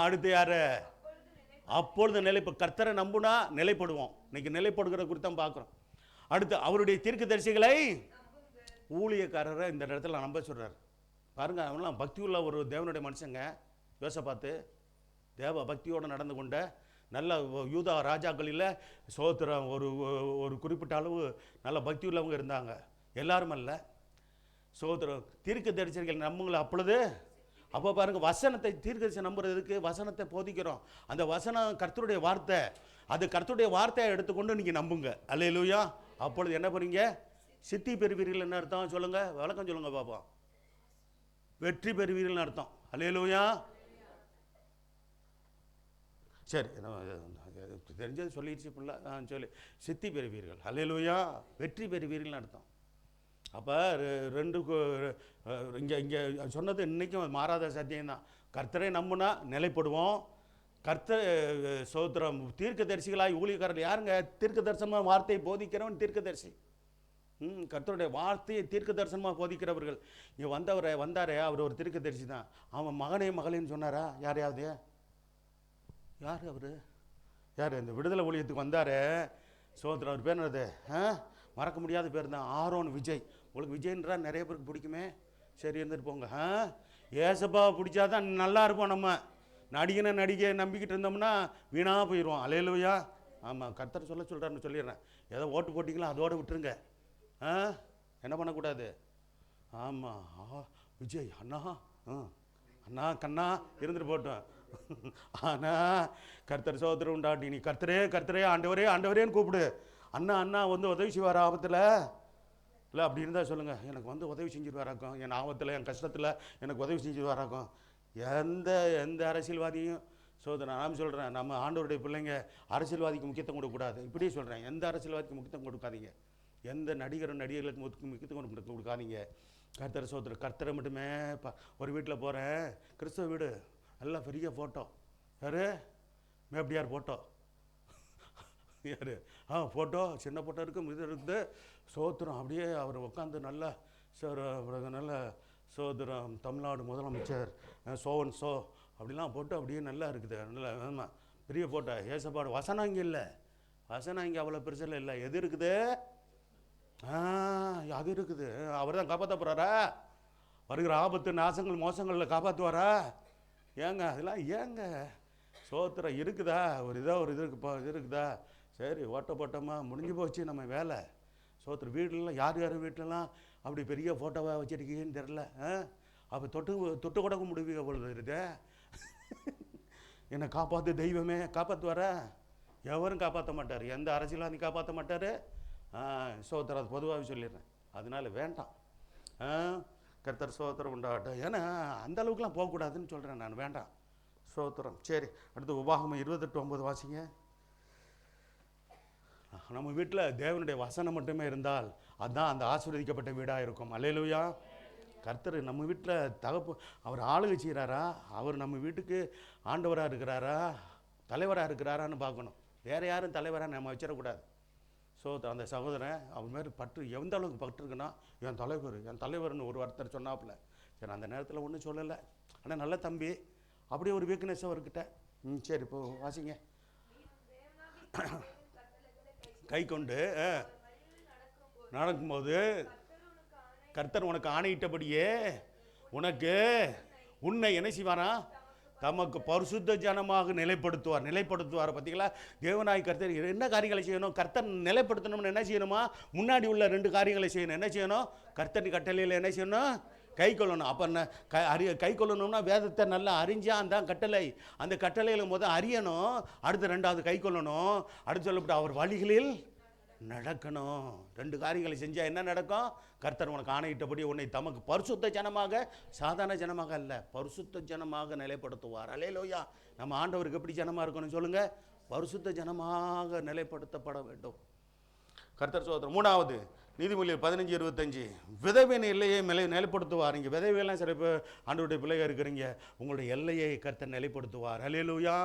[SPEAKER 1] அடுத்து யாரு? அப்பொழுது இப்போ கர்த்தரை நம்புனா நிலைப்படுவோம். இன்னைக்கு நிலைப்படுகிற குறித்தான் பார்க்குறோம். அடுத்து அவருடைய தீர்க்கதரிசிகளை, ஊழியக்காரரை இந்த இடத்துல நம்ப சொல்றாரு பாருங்க. அவங்களாம் பக்தி உள்ள ஒரு தேவனுடைய மனுஷங்க. யோசபாத்து தேவ பக்தியோடு நடந்து கொண்ட நல்ல யூதா ராஜாக்களில் சோத்திரம் ஒரு குறிப்பிட்ட அளவு நல்ல பக்தி உள்ளவங்க இருந்தாங்க. எல்லாரும் அல்ல. சோத்திரம். தீர்க்க தரிசனங்கள் நம்புங்களா? அப்போ பாருங்க, வசனத்தை தீர்க்கதரிசனம் நம்புறதுக்கு வசனத்தை போதிக்கிறோம். அந்த வசனம் கர்த்தருடைய வார்த்தை. அது கர்த்தருடைய வார்த்தையை எடுத்துக்கொண்டு நீங்கள் நம்புங்க. அல்லேலூயா. அப்பொழுது என்ன பண்ணுவீங்க? சித்தி பெறுவீர்கள். என்ன அர்த்தம் சொல்லுங்க, விளக்கம் சொல்லுங்க பாப்பா. வெற்றி பெறுவீர்கள் அர்த்தம். அல்லேலூயா. சரி, தெரிஞ்சது சொல்லிடுச்சு பிள்ளை. சொல்லி சித்தி பெறுவீர்கள். அல்லேலூயா. வெற்றி பெறுவீர்கள் அர்த்தம். அப்போ இங்கே சொன்னது இன்றைக்கும் மாறாத சத்தியம்தான். கர்த்தரை நம்புனா நிலைப்படுவோம். சோத்திரம். தீர்க்க தரிசிகளாய் ஊழியக்காரர்கள் யாருங்க? தீர்க்க தரிசனமாக வார்த்தையை போதிக்கிறவன் தீர்க்கதரிசி. கர்த்தருடைய வார்த்தையை தீர்க்க தரிசனமாக போதிக்கிறவர்கள். இங்கே வந்தாரே அவர் ஒரு தீர்க்கதரிசி தான். அவன் மகனேன்னு சொன்னாரா? யாரையாவது? யார் அவர்? யார்? இந்த விடுதலை ஊழியத்துக்கு வந்தாரே சோத்திரம். அவர் பேர் என்னது? மறக்க முடியாத பேர் தான், ஆரோன் விஜய். உங்களுக்கு விஜய்ன்றா நிறைய பேருக்கு பிடிக்குமே. சரி, இருந்துட்டு போங்க. ஏசப்பாவை பிடிச்சாதான் நல்லா இருப்போம். நம்ம நடிகை நம்பிக்கிட்டு இருந்தோம்னா வீணாக போயிடுவோம். அல்லேலூயா. ஆமாம், கர்த்தர் சொல்கிறாருன்னு சொல்லிடுறேன். ஏதோ ஓட்டு போட்டிங்களோ அதோடு விட்டுருங்க. என்ன பண்ணக்கூடாது. ஆமாம், விஜய் அண்ணா கண்ணா இருந்துட்டு போட்டோம். ஆனால் கர்த்தர் சோதரம் உண்டாட்டி நீ கர்த்தரே ஆண்டவரேன்னு கூப்பிடு. அண்ணா வந்து உதவி செய்வார் ஆபத்தில். இல்லை அப்படி இருந்தால் சொல்லுங்கள், எனக்கு வந்து உதவி செஞ்சுருவாராக்கும். என் ஆபத்தில், என் கஷ்டத்தில் எனக்கு உதவி செஞ்சுருவாராக்கும். எந்த அரசியல்வாதியும் சோதனை நான் சொல்கிறேன், நம்ம ஆண்டவருடைய பிள்ளைங்க அரசியல்வாதிக்கு முக்கியத்துவம் கொடுக்கக்கூடாது. இப்படியே சொல்கிறேன், எந்த அரசியல்வாதிக்கு முக்கியத்துவம் கொடுக்காதீங்க. எந்த நடிகர்களுக்கு முக்கியத்துவம் கொடுக்காதீங்க. கர்த்தர் சோதனை, கர்த்தரை மட்டுமே. ஒரு வீட்டில் போகிறேன், கிறிஸ்தவ வீடு, நல்லா பெரிய ஃபோட்டோ. யார்? மேப்டியார் ஃபோட்டோ. யார்? ஃபோட்டோ, சின்ன ஃபோட்டோ இருக்குது, இது இருக்குது. சோத்திரம். அப்படியே அவர் உட்காந்து நல்லா நல்ல சோதரம். தமிழ்நாடு முதலமைச்சர் சோ அப்படிலாம் போட்டு அப்படியே நல்லா இருக்குது, நல்லா ஆமாம் பெரிய ஃபோட்டோ. ஏசப்பாடு வசனம் இங்கே இல்லை, வசனம் இங்கே அவ்வளோ பெருசில் இல்லை. எது இருக்குது? அது இருக்குது. அவர் தான் காப்பாற்ற போகிறாரா? வருகிற ஆபத்து நாசங்கள் மோசங்களில் காப்பாற்றுவாரா? ஏங்க அதெல்லாம் ஏங்க? சோத்திரம் இருக்குதா? ஒரு இது இருக்குதா? சரி ஓட்டப்போட்டோமா முடிஞ்சு போச்சு நம்ம வேலை. சோத்திரம் வீட்டிலலாம் யார் வீட்டிலலாம் அப்படி பெரிய ஃபோட்டோவாக வச்சுருக்கீங்கன்னு தெரில. அப்போ தொட்டு கொடுக்க முடிவீங்க பொழுது இருக்கு. என்னை காப்பாற்று தெய்வமே, காப்பாற்றுவாரா? எவரும் காப்பாற்ற மாட்டார், எந்த அரசியலாக காப்பாற்ற மாட்டார். சோத்திரம் அது பொதுவாகவே சொல்லிடுறேன். அதனால வேண்டாம். கர்த்தர் சோத்திரம் உண்டாகட்டும். ஏன்னா அந்த அளவுக்குலாம் போகக்கூடாதுன்னு சொல்கிறேன் நான். வேண்டாம் சோத்திரம். சரி, அடுத்து உபாகமம் 28:9 வாசிங்க. நம்ம வீட்டில் தேவனுடைய வசனம் மட்டுமே இருந்தால் அதுதான் அந்த ஆசீர்வதிக்கப்பட்ட வீடாக இருக்கும். அல்லேலூயா. கர்த்தர் நம்ம வீட்டில் தகப்பு அவர் ஆளுகை செய்கிறாரா, அவர் நம்ம வீட்டுக்கு ஆண்டவராக இருக்கிறாரா, தலைவராக இருக்கிறாரான்னு பார்க்கணும். வேறு யாரும் தலைவராக நம்ம வச்சிடக்கூடாது. ஸோ அந்த சகோதரன் அவன் மாரி பற்று எந்த அளவுக்கு பற்றுருக்குன்னா, என் தலைவர்னு ஒரு வார்த்தை சொன்னாப்புல. சரி, அந்த நேரத்தில் ஒன்றும் சொல்லலை. ஆனால் நல்ல தம்பி, அப்படியே ஒரு வீக்னஸ் அவர்கிட்ட. சரி, இப்போ வாசிங்க. கை கொண்டு நடக்கும்போது கர்த்தர் உனக்கு ஆணையிட்டபடியே உன்னை என்ன செய்வாரா? தமக்கு பரிசுத்த ஜனமாக நிலைப்படுத்துவார். பார்த்தீங்களா? தேவனாய் கர்த்தர் என்ன காரியங்களை செய்யணும்? கர்த்தர் நிலைப்படுத்தணும்னு என்ன செய்யணுமா? முன்னாடி உள்ள 2 காரியங்களை செய்யணும். என்ன செய்யணும்? கர்த்தர் கட்டளையில் என்ன செய்யணும்? கை கொள்ளணும். அப்போ கை கொள்ளணும்னா வேதத்தை நல்லா அறிஞ்சான் தான் கட்டளை. அந்த கட்டளையில் முதல் அறியணும், அடுத்து 2வது கை கொள்ளணும், அடுத்து சொல்லப்பட்டு அவர் வழிகளில் நடக்கணும். 2 காரியங்களை செஞ்சால் என்ன நடக்கும்? கர்த்தர் உனக்கு ஆணையிட்டபடி உன்னை தமக்கு பரிசுத்த ஜனமாக, சாதாரண ஜனமாக அல்ல, பரிசுத்த ஜனமாக நிலைப்படுத்துவார். அல்லேலூயா. நம்ம ஆண்டவருக்கு எப்படி ஜனமாக இருக்கணும் சொல்லுங்கள்? பரிசுத்த ஜனமாக நிலைப்படுத்தப்பட வேண்டும். கர்த்தர் சோதரம். 3வது நீதிமொழிகள் 15:25 விதவையின் எல்லையை நிலைப்படுத்துவார். இங்கே விதவையெல்லாம் சில பேர் ஆண்டவருடைய பிள்ளையாக இருக்கிறீங்க, உங்களுடைய எல்லையை கர்த்தர் நிலைப்படுத்துவார். அல்லேலூயா.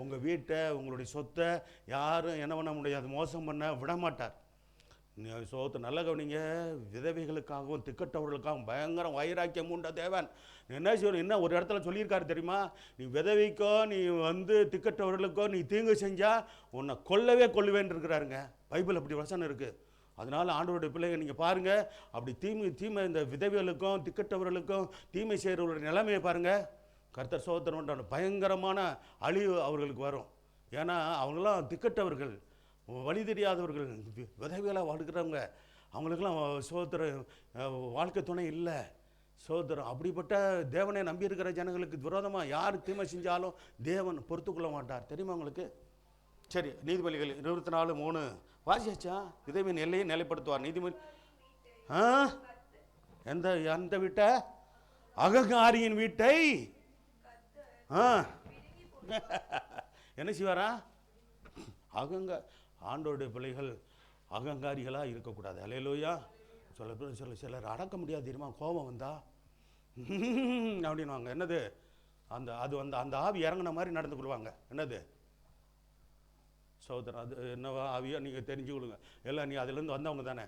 [SPEAKER 1] உங்கள் வீட்டை, உங்களுடைய சொத்தை யாரும் என்ன பண்ண முடியாது, மோசம் பண்ண விட மாட்டார். சோத்து நல்ல கவனிங்க. விதவைகளுக்காகவும் திக்கட்டவர்களுக்காகவும் பயங்கர வைராக்கியம் உண்ட தேவன் என்ன செய்யணும்? என்ன ஒரு இடத்துல சொல்லியிருக்காரு தெரியுமா? நீ விதவைக்கோ நீ திக்கட்டவர்களுக்கோ நீ தீங்கு செஞ்சால் உன்னை கொல்லுவேன் இருக்கிறாருங்க. பைபிள் அப்படி வசனம் இருக்குது. அதனால் ஆண்டவருடைய பிள்ளைங்க நீங்கள் பாருங்கள், அப்படி தீமை இந்த விதவைகளுக்கும் திக்கட்டவர்களுக்கும் தீமை செய்கிறவர்களுடைய நிலைமையை பாருங்கள். கர்த்தர் சோதரன் பயங்கரமான அழிவு அவர்களுக்கு வரும். ஏன்னா அவங்களாம் திக்கட்டவர்கள், வழி தெரியாதவர்கள், விதவைகளாக வாழ்க்கிறவங்க. அவங்களுக்கெல்லாம் வாழ்க்கை துணை இல்லை. சோதரம் அப்படிப்பட்ட தேவனை நம்பி இருக்கிற ஜனங்களுக்கு விரோதமாக யார் தீமை செஞ்சாலும் தேவன் பொறுத்துக்கொள்ள மாட்டார். தெரியுமா உங்களுக்கு? சரி, நீதிமொழிகள் 24:3 வாசிச்சா? விதவையின் எல்லையை நிலைப்படுத்துவார். நீதிமொழி எந்த வீட்டை? அகங்காரியின் வீட்டை என்ன செய்வாரா? ஆண்டோருடைய பிள்ளைகள் அகங்காரிகளாக இருக்கக்கூடாது. அல்லேலூயா. சிலர் அடக்க முடியாது தெரியுமா? கோபம் வந்தா அப்படின்வாங்க. என்னது? அந்த ஆவி இறங்கின மாதிரி நடந்து கொள்வாங்க. என்னது சோதரன்? அது என்னவா ஆவியா நீங்கள் தெரிஞ்சு கொடுங்க. எல்லாம் நீ அதுலேருந்து வந்தவங்க தானே,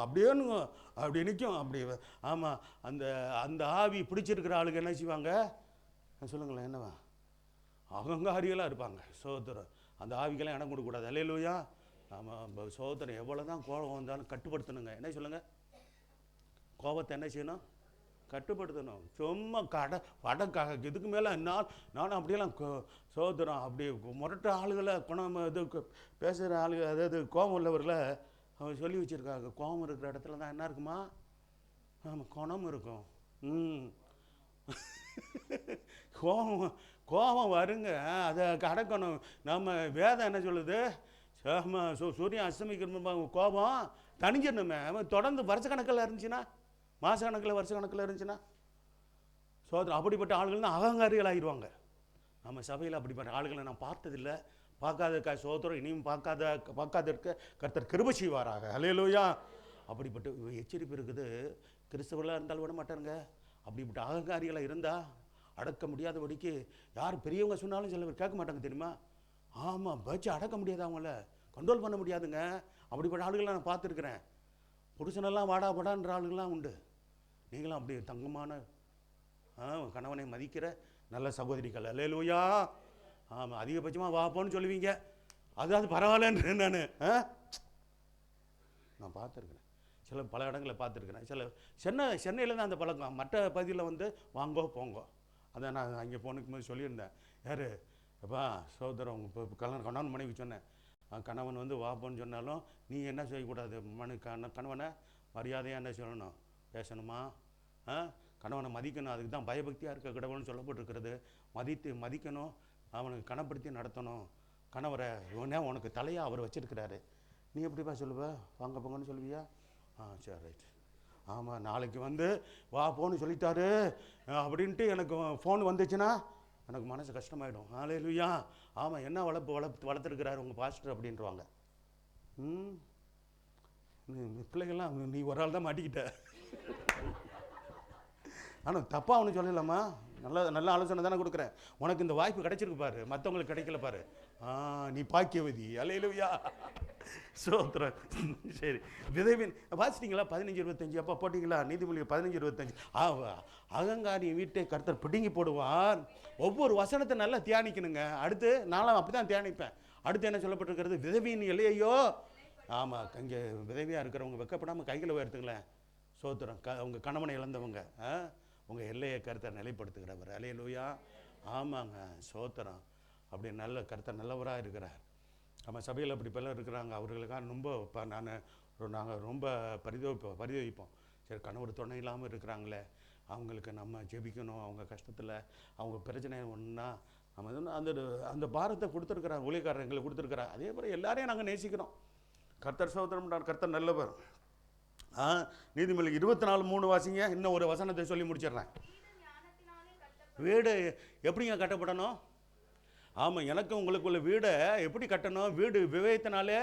[SPEAKER 1] அப்படியேனுங்க அப்படி நிற்கும். அப்படி ஆமாம். அந்த ஆவி பிடிச்சிருக்கிற ஆளுங்க என்ன செய்வாங்க சொல்லுங்களேன்? என்னவா? அகங்காரிகளாக இருப்பாங்க. சோதரன் அந்த ஆவிக்கெல்லாம் இடம் கொடுக்கக்கூடாது. அல்லேலூயா. ஆமாம். சோதரன் எவ்வளோ தான் கோபம் வந்தாலும் கட்டுப்படுத்தணுங்க. என்ன சொல்லுங்கள்? கோபத்தை என்ன செய்யணும்? கட்டுப்படுத்தணும். சும்மா வடக்காக இதுக்கு மேலே நானும் அப்படியெல்லாம் சோதரம் அப்படி முரட்ட ஆளுகளை இது பேசுகிற ஆளுகள், அதாவது கோபம் உள்ளவர்களை அவங்க சொல்லி வச்சுருக்காங்க. கோபம் இருக்கிற இடத்துல தான் என்ன இருக்குமா? ஆமாம், குணம் இருக்கும். கோபம் வருங்க, அதை அடக்கணும். நம்ம வேதம் என்ன சொல்லுது? சூரியன் அஸ்தமிக்கிற கோபம் தணிஞ்சிடணுமே. தொடர்ந்து வருஷக்கணக்கில் இருந்துச்சுன்னா, வருஷக்கணக்கில் இருந்துச்சுன்னா சோதனை. அப்படிப்பட்ட ஆளுகள் தான் அகங்காரிகள் ஆகிடுவாங்க. நம்ம சபையில் அப்படிப்பட்ட ஆளுகளை நான் பார்த்ததில்லை, பார்க்காத சோதரம் இனியும் பார்க்காத இருக்க கர்த்தர் கிருபை செய்வாராக. அல்லேலூயா. அப்படிப்பட்ட எச்சரிப்பு இருக்குது. கிறிஸ்தவர்களாக இருந்தாலும் விட மாட்டாருங்க. அப்படிப்பட்ட அகங்காரிகளாக இருந்தால் அடக்க முடியாதபடிக்கு யார் பெரியவங்க சொன்னாலும் சில பேர் கேட்க மாட்டாங்க தெரியுமா? ஆமாம், வச்சு அடக்க முடியாது, அவங்கள கண்ட்ரோல் பண்ண முடியாதுங்க. அப்படிப்பட்ட ஆளுகளை நான் பார்த்துருக்குறேன். புருஷனெல்லாம் வாடாபடான்ற ஆளுகள்லாம் உண்டு. நீங்களும் அப்படி தங்கமான கணவனை மதிக்கிற நல்ல சகோதரிகள். அல்லேலூயா. ஆமாம், அதிகபட்சமாக வாப்போன்னு சொல்லுவீங்க, அதாவது பரவாயில்லன்னு நான் பார்த்துருக்குறேன். சில பல இடங்களில் பார்த்துருக்குறேன். சென்னையில் தான் அந்த பழக்கம். மற்ற பகுதியில் வந்து வாங்கோ போங்கோ. அதான் நான் அங்கே போனுக்கு போது சொல்லியிருந்தேன். யார் எப்பா சகோதரம் இப்போ கணவன் மனைவி சொன்னேன், கணவன் வந்து வாப்போன்னு சொன்னாலும் நீ என்ன செய்யக்கூடாது, கணவனை மரியாதையாக என்ன சொல்லணும், பேசணுமா, கணவனை மதிக்கணும். அதுக்கு தான் பயபக்தியாக இருக்க கடவுள்னு சொல்லப்பட்டிருக்கிறது. மதிக்கணும், அவனுக்கு கனப்படுத்தி நடத்தணும். கணவரை உனக்கு தலையாக அவர் வச்சிருக்கிறாரு, நீ எப்படிப்பா சொல்லுவ, வாங்க போங்கன்னு சொல்லுவியா? சரி ரைட். ஆமாம், நாளைக்கு வந்து வா போன்னு சொல்லிட்டாரு அப்படின்ட்டு எனக்கு ஃபோன் வந்துச்சுன்னா எனக்கு மனசு கஷ்டமாயிடும். அல்லேலூயா. ஆமாம், என்ன வளர்த்துருக்கிறாரு உங்கள் பாஸ்டர் அப்படின்றவாங்க. பிள்ளைகள்லாம் நீ ஒரு ஆள் தான் மாட்டிக்கிட்ட. ஆனால் தப்பாக அவனு சொல்லலாமா, நல்ல ஆலோசனை தானே கொடுக்குறேன். உனக்கு இந்த வாய்ப்பு கிடைச்சிருக்கு பாரு, மற்றவங்களுக்கு கிடைக்கல பாரு. நீ பாக்கியவதி. அல்லேலூயா. சோத்திரம். சரி, விதைவின் வாசிட்டீங்களா? 15:25 அப்போ போட்டிங்களா? நீதிமொழி 15:25. அகங்காரி வீட்டை கர்த்தர் பிடுங்கி போடுவார். ஒவ்வொரு வசனத்தை நல்லா தியானிக்கணுங்க. அடுத்து நானும் அப்படி தான் தியானிப்பேன். அடுத்து என்ன சொல்லப்பட்டிருக்கிறது? விதவியின் இல்லையோ. ஆமாம், இங்கே விதவியாக இருக்கிறவங்க வெக்கப்படாமல் கைகளை உயர்த்துங்களேன். சோத்திரம். உங்கள் கணவனை இழந்தவங்க, உங்கள் எல்லையை கர்த்தர் நிலைப்படுத்துகிறவர். அல்லேலூயா. ஆமாங்க, சோத்திரம். அப்படி நல்ல கர்த்தர் நல்லவராக இருக்கிறார். நம்ம சபையில் அப்படி பலர் இருக்கிறாங்க. அவர்களுக்காக ரொம்ப நாங்கள் ரொம்ப பரிதவிப்போம். சரி, கணவர் துணை இல்லாமல் இருக்கிறாங்களே, அவங்களுக்கு நம்ம ஜெபிக்கணும். அவங்க கஷ்டத்தில் அவங்க பிரச்சனை ஒன்றுனா நம்ம அந்த பாரத்தை கொடுத்துருக்குறாங்க. ஊழியக்காரர் எங்களுக்கு கொடுத்துருக்குறாங்க. அதே போல் எல்லாரையும் நாங்கள் நேசிக்கிறோம். கர்த்தர் சோதரம், கர்த்தர் நல்லவர். நீதிமொழி 24:3 வாசிங்க. இன்னும் ஒரு வசனத்தை சொல்லி முடிச்சிடுறேன். வீடு எப்படிங்க கட்டப்படணும்? ஆமாம், எனக்கு உங்களுக்குள்ள வீடை எப்படி கட்டணும்? வீடு விவேகத்தினாலே.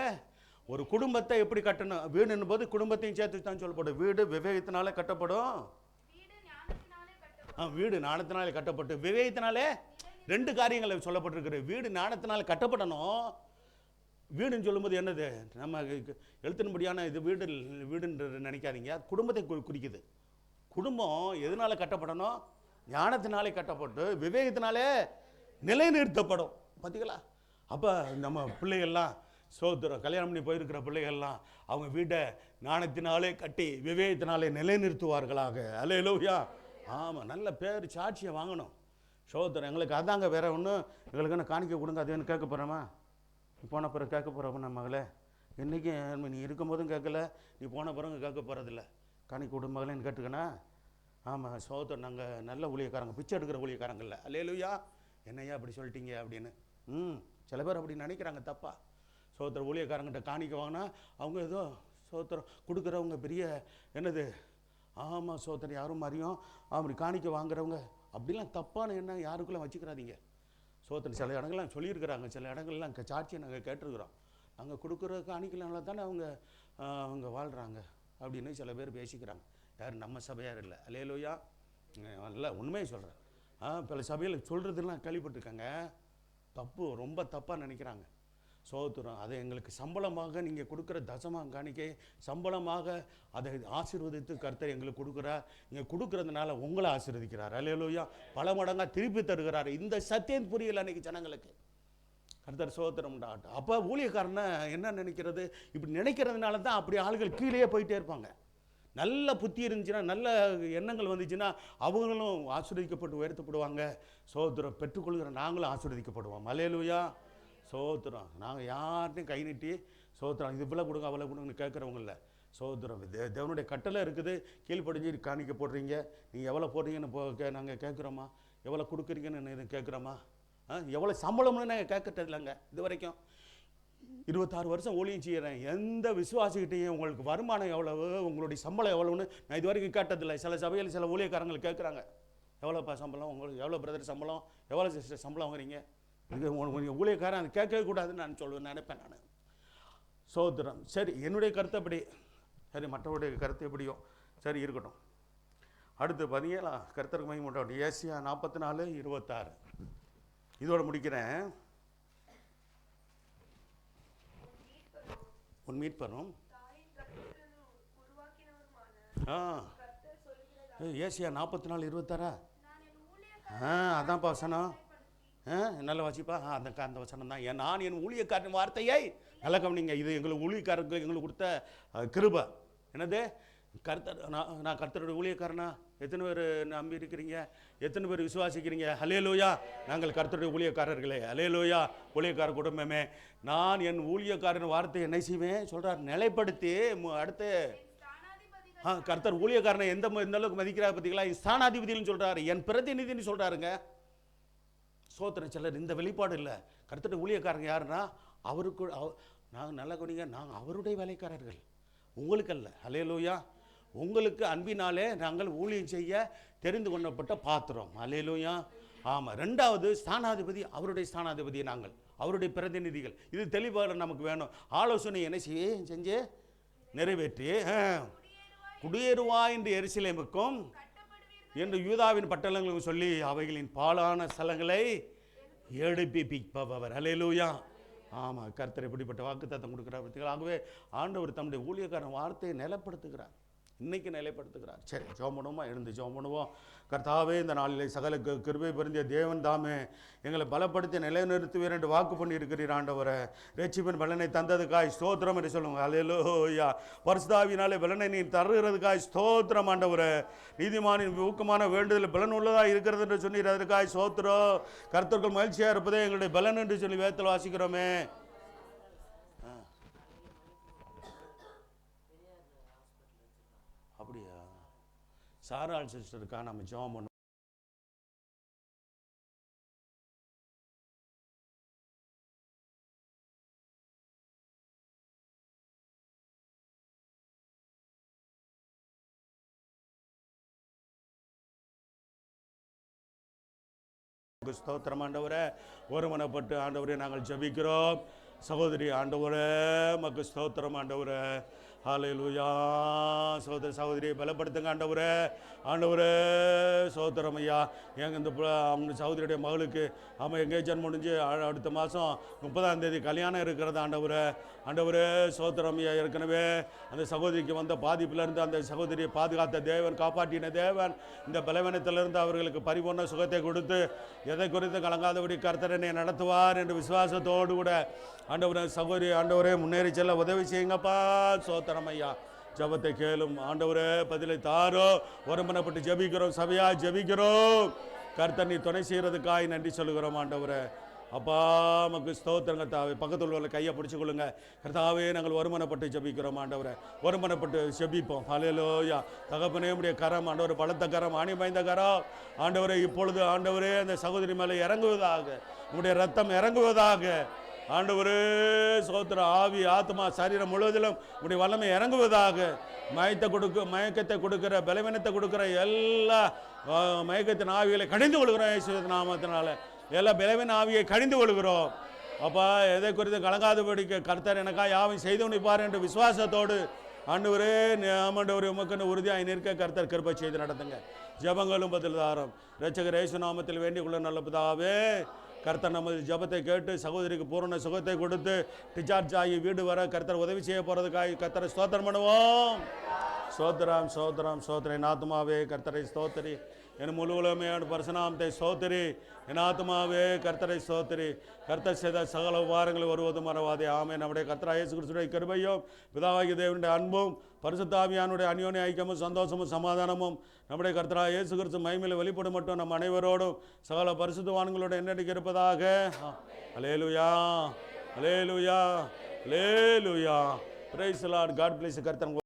[SPEAKER 1] ஒரு குடும்பத்தை எப்படி கட்டணும்? வீடுன்னு போது குடும்பத்தையும் சேர்த்து தான் சொல்லப்படும். வீடு விவேகத்தினாலே கட்டப்படும். வீடு ஞானத்தினாலே கட்டப்பட்டு, விவேகத்தினாலே 2 காரியங்கள் சொல்லப்பட்டிருக்குது. வீடு ஞானத்தினால கட்டப்படணும். வீடுன்னு சொல்லும்போது என்னது, நம்ம எழுத்தின்படியான இது வீடுன்றது நினைக்காதீங்க. குடும்பத்தை குறிக்குது. குடும்பம் எதனால கட்டப்படணும்? ஞானத்தினாலே கட்டப்பட்டு விவேகத்தினாலே நிலைநிறுத்தப்படும். பார்த்தீங்களா? அப்போ நம்ம பிள்ளைகள்லாம் சோதரம் கல்யாணம் பண்ணி போயிருக்கிற பிள்ளைகள்லாம் அவங்க வீட்டை ஞானத்தினாலே கட்டி விவேகத்தினாலே நிலைநிறுத்துவார்களாக. அல்லேலூயா. ஆமாம், நல்ல பேர் சாட்சியை வாங்கணும். சோதரம் எங்களுக்கு அதாங்க, வேற ஒன்றும் எங்களுக்கு என்ன காணிக்க கொடுங்க அது என்ன கேட்க போகிறோமா? போன பிறகு கேட்க போகிறோம் நம்ம மகளே. இன்றைக்கி நீ இருக்கும்போதும் கேட்கல, நீ போன பிறகு கேட்க போகிறதில்ல. காணிக்க கொடு மகளேன்னு கேட்டுக்கண்ணா. ஆமாம், சோதரம் நாங்கள் நல்ல ஊழியக்காரங்க, பிச்சை எடுக்கிற ஊழியக்காரங்கள்ல. அல்லேலூயா. என்னையா அப்படி சொல்லிட்டீங்க அப்படின்னு சில பேர் அப்படி நினைக்கிறாங்க தப்பா. சோத்திர ஊழியக்காரங்கிட்ட காணிக்க வாங்கினா அவங்க ஏதோ சோத்திரம் கொடுக்குறவங்க பெரிய என்னது. ஆமாம், சோத்திரம் யாரும் மாதிரியும் அப்படி காணிக்க வாங்குறவங்க அப்படிலாம் தப்பான எண்ணம் யாருக்குள்ளே வச்சுக்கிறாதீங்க. சோத்திரம் சில இடங்கள்லாம் சொல்லியிருக்கிறாங்க, சில இடங்கள்லாம் சாட்சியை நாங்கள் கேட்டிருக்கிறோம். நாங்கள் கொடுக்குற காணிக்கலால தானே அவங்க வாழ்கிறாங்க அப்படின்னு சில பேர் பேசிக்கிறாங்க. யார் நம்ம சபையார் இல்லை. அல்லேலூயா. நல்லா உண்மையை சொல்கிறேன். பல சபையில் சொல்கிறதுலாம் கேள்விப்பட்டிருக்காங்க. தப்பு, ரொம்ப தப்பாக நினைக்கிறாங்க. சோத்திரம். அதை எங்களுக்கு சம்பளமாக நீங்கள் கொடுக்குற தசமாக காணிக்கை சம்பளமாக அதை ஆசீர்வதித்து கர்த்தர் எங்களுக்கு கொடுக்குறார். நீங்கள் கொடுக்குறதுனால உங்களை ஆசீர்வதிக்கிறார். அல்லேலூயா. பல மடங்காக திருப்பி தருகிறார். இந்த சத்தியம் புரியல அன்றைக்கி ஜனங்களுக்கு. கர்த்தர் சோத்திரம் உண்டாகட்டும். அப்போ ஊழியக்காரனை என்ன நினைக்கிறது, இப்படி நினைக்கிறதுனால தான் அப்படி ஆளுகள் கீழே போயிட்டே இருப்பாங்க. நல்ல புத்தி இருந்துச்சுன்னா, நல்ல எண்ணங்கள் வந்துச்சுன்னா அவங்களும் ஆசீர்வதிக்கப்பட்டு உயர்த்தப்படுவாங்க. சோத்திரம். பெற்றுக்கொள்கிற நாங்களும் ஆசீர்வதிக்கப்படுவோம். அல்லேலூயா. சோத்திரம். நாங்கள் யார்ட்டையும் கை நீட்டி சோத்திரம் இது இவ்வளோ கொடுங்க அவ்வளோ கொடுங்கன்னு கேட்குறவங்க இல்லை. சோத்திரம். தேவனுடைய கட்டளை இருக்குது, கீழ்ப்படிஞ்சு காணிக்க போடுறீங்க. நீங்கள் எவ்வளோ போடுறீங்கன்னு நாங்கள் கேட்குறோமா? எவ்வளோ கொடுக்குறீங்கன்னு கேட்குறோமா? எவ்வளோ சம்பளம்னு நாங்கள் கேட்கறது இல்லைங்க இது வரைக்கும். 26 வருஷம் ஊழியம் செய்கிறேன். எந்த விசுவாசிக்கிட்டையும் உங்களுக்கு வருமானம் எவ்வளவு, உங்களுடைய சம்பளம் எவ்வளோன்னு நான் இது வரைக்கும் கேட்டதில்லை. சில சபையில் சில ஊழியக்காரங்களை கேட்குறாங்க, எவ்வளோப்பா சம்பளம் உங்களுக்கு, எவ்வளோ பிரதர் சம்பளம், எவ்வளோ சிஸ்டர் சம்பளம் வாங்குறீங்க? இது ஊழியக்காரன் அது கேட்கவே கூடாதுன்னு நான் நினைப்பேன் நான். சோத்திரம். சரி, என்னுடைய கருத்து அப்படி. சரி, மற்றவருடைய கருத்து எப்படியோ சரி இருக்கட்டும். அடுத்து பார்த்தீங்களா, கர்த்தருக்கு மகிமை உண்டாகட்டும். ஏசியா 44:26 இதோட முடிக்கிறேன். உன் மீட்பரும் ஏசியா 44:26 அதான்ப்பா வசனம். நல்ல வாசிப்பா. அந்த வசனம் தான். நான் என் ஊழியக்காரன் வார்த்தையை நல்ல கவனிங்க. இது எங்களுக்கு ஊழியக்காரர்களுக்கு எங்களுக்கு கொடுத்த கிருபை. என்னது? கர்த்தர். நான் கர்த்தருடைய ஊழியக்காரனா? எத்தனை பேர் நம்பி இருக்கிறீங்க? எத்தனை பேர் விசுவாசிக்கிறீங்க? ஹல்லேலூயா. நாங்கள் கர்த்தருடைய ஊழியக்காரர்களே. ஹல்லேலூயா. ஊழியக்கார குடும்பமே, நான் என் ஊழியக்காரன் வார்த்தையை என்ன செய்வேன் சொல்கிறார், நிலைப்படுத்தி. அடுத்து கர்த்தர் ஊழியக்காரனை எந்த அளவுக்கு மதிக்கிறார் பார்த்தீங்களா? ஸ்தானாதிபதினு சொல்கிறாரு, என் பிரதிநிதினு சொல்கிறாருங்க. சோத்திரம். சிலர் இந்த வெளிப்பாடு இல்லை. கர்த்தருடைய ஊழியக்காரங்க யாருன்னா அவருக்கு நாங்கள் நல்ல கவனிங்க, நாங்கள் அவருடைய வேலைக்காரர்கள், உங்களுக்கு அல்ல. ஹல்லேலூயா. உங்களுக்கு அன்பினாலே நாங்கள் ஊழியம் செய்ய தெரிந்து கொள்ளப்பட்ட பாத்திரம். ஹல்லேலூயா. ஆமாம். ரெண்டாவது ஸ்தானாதிபதி, அவருடைய ஸ்தானாதிபதி நாங்கள் அவருடைய பிரதிநிதிகள். இது தெளிவாக நமக்கு வேணும். ஆலோசனை என்ன செஞ்சு நிறைவேற்றி குடியேறுவா என்று எருசலேமுக்கும் என்று யூதாவின் பட்டணங்களுக்கு சொல்லி அவைகளின் பாழான ஸ்தலங்களை எடுப்பிப்பவர். ஹல்லேலூயா. ஆமாம். கர்த்தர் எப்படிப்பட்ட வாக்குத்தத்தம் கொடுக்குறார். ஆகவே ஆண்டவர் தம்முடைய ஊழியக்காரன் வார்த்தையை நிலைப்படுத்துகிறார், இன்னைக்கு நிலைப்படுத்துகிறார். சரி, ஜெபம் பண்ணுவோமா? எழுந்து ஜெபம் பண்ணுவோம். கர்த்தாவே, இந்த நாளிலே சகல கிருபை பொருந்திய தேவன் தாமே எங்களை பலப்படுத்தி நிலைநிறுத்துவீர் என்று வாக்கு பண்ணி இருக்கிறீர். ஆண்டவரை ரட்சிப்பின் பலனை தந்ததுக்காய் ஸ்தோத்திரம் என்று சொல்லுவாங்க. ஹல்லேலூயா. பரிசுத்தாவியினாலே பலனை நீ தருகிறதுக்காய் ஸ்தோத்திரம். ஆண்டவரை நீதிமானின் ஊக்கமான வேண்டுதல் பலன் உள்ளதாக இருக்கிறது என்று சொன்னீர், அதற்காய் ஸ்தோத்திரம். கர்த்தர்கள் மகிழ்ச்சியாக இருப்பதே எங்களுடைய பலன் என்று சொல்லி வேதத்தில் வாசிக்கிறோமே. அப்படியா? சாராள் சிஸ்டருக்கா நம்ம ஜெபம் பண்ணுவோம். ஸ்தோத்திரம். ஆண்டவரே, ஒருமனப்பட்டு ஆண்டவரே நாங்கள் ஜெபிக்கிறோம். சகோதரி ஆண்டவரே மக்கு ஸ்தோத்திரம். ஆண்டவரே ஹல்லேலூயா. சகோதரியை பலப்படுத்துங்க ஆண்டவரே. ஆண்டவரே ஸ்தோத்திரம் ஐயா. எங்கள் இந்த சகோதரியுடைய மகளுக்கு எங்கேஜன் முடிஞ்சு அடுத்த மாதம் 30ஆம் தேதி கல்யாணம் இருக்கிறது. ஆண்டவரே ஸ்தோத்திரம் ஐயா. ஏற்கனவே அந்த சகோதரிக்கு வந்த பாதிப்பிலிருந்து அந்த சகோதரியை பாதுகாத்த தேவன், காப்பாற்றின தேவன், இந்த பலவீனத்திலிருந்து அவர்களுக்கு பரிபூர்ண சுகத்தை கொடுத்து எதை குறித்து கலங்காதபடி கர்த்தரனை நடத்துவார் என்று விசுவாசத்தோடு கூட ஆண்டவரே சகோதரி ஆண்டவரே முன்னேறி செல்ல உதவி செய்யுங்கப்பா. சோத்திரம் ஐயா. ஜபத்தை கேளும் ஆண்டவரே, பதிலை தாரோ. ஒருமனப்பட்டு ஜபிக்கிறோம், சபையா ஜபிக்கிறோம். கர்த்தர் நீ துணை செய்கிறதுக்காய் நன்றி சொல்லுகிறோம். ஆண்டவரே அப்பா நமக்கு ஸ்தோத்திரம். கர்த்தாவே பக்கத்தில் உள்ள கையை பிடிச்சி கொள்ளுங்க. கர்த்தாவே நாங்கள் ஒருமனப்பட்டு ஜபிக்கிறோம். ஆண்டவரை ஒருமனப்பட்டு ஜபிப்போம். ஹல்லேலூயா. தகப்பனே உடைய கரம் ஆண்டவர், பலத்த கரம், ஆணி பாய்ந்த கரம் ஆண்டவரே இப்பொழுது ஆண்டவரே அந்த சகோதரி மேலே இறங்குவதாக, உடைய ரத்தம் இறங்குவதாக. ஆண்டவரே சோத்திர ஆவி ஆத்மா சரீரம் முழுவதிலும் உடைய வல்லமை இறங்குவதாக. மயக்கத்தை கொடுக்கிற, பலவீனத்தை கொடுக்கிற எல்லா மயக்கத்தின் ஆவிகளை கடிந்து கொள்கிறோம் இயேசுவின் நாமத்தினால. எல்லா பலவீன ஆவியை கடிந்து கொள்கிறோம். அப்பா எதை குறித்து கலங்காதபடிக்கு கர்த்தர் எனக்கா யாவும் செய்து நிற்பார் என்று விசுவாசத்தோடு ஆண்டவரே ஆண்டவரே உமக்குன்னு உறுதியாக நிற்க கர்த்தர் கிருபை செய்து நடத்துங்க. ஜெபங்களும் பதில் தாரும். இரட்சகர் இயேசு நாமத்தில் வேண்டிக் கொள்ள நல்ல பிதாவே. கர்த்தர் நமது ஜபத்தை கேட்டு சகோதரிக்கு பூரண சுகத்தை கொடுத்து டிசார்ஜ் ஆகி வீடு வர கர்த்தர் உதவி செய்ய போகிறதுக்காக கர்த்தரை ஸ்தோத்திரம் பண்ணுவோம். சோத்திரம் சோத்திரம் சோத்திரம். என் ஆத்மாவே கர்த்தரை ஸ்தோத்திரி, என் முழு உலகமே பரிசுநாமத்தை ஸ்தோத்திரி. என் ஆத்மாவே கர்த்தரை ஸ்தோத்திரி. கர்த்தர் செய்த சகல உபகாரங்களை வருவதும் மறவாதே. ஆமென். நம்முடைய கர்த்தராகிய இயேசு கிறிஸ்துவின் கிருபையும் பிதாவாகிய தேவனுடைய அன்பும் பரிசுத்த ஆவியானுடைய அந்யோன்ய ஐக்கியமும் சந்தோஷமும் சமாதானமும் நம்முடைய கர்த்தராகிய இயேசு கிறிஸ்து மகிமையில் வெளிப்படும் மட்டும் நம் அனைவரோடும் சகல பரிசுத்தவான்களோடு என்னென்னைக்கு இருப்பதாக. அல்லேலூயா அல்லேலூயா அல்லேலூயா. Praise the lord. God bless. கர்த்தர்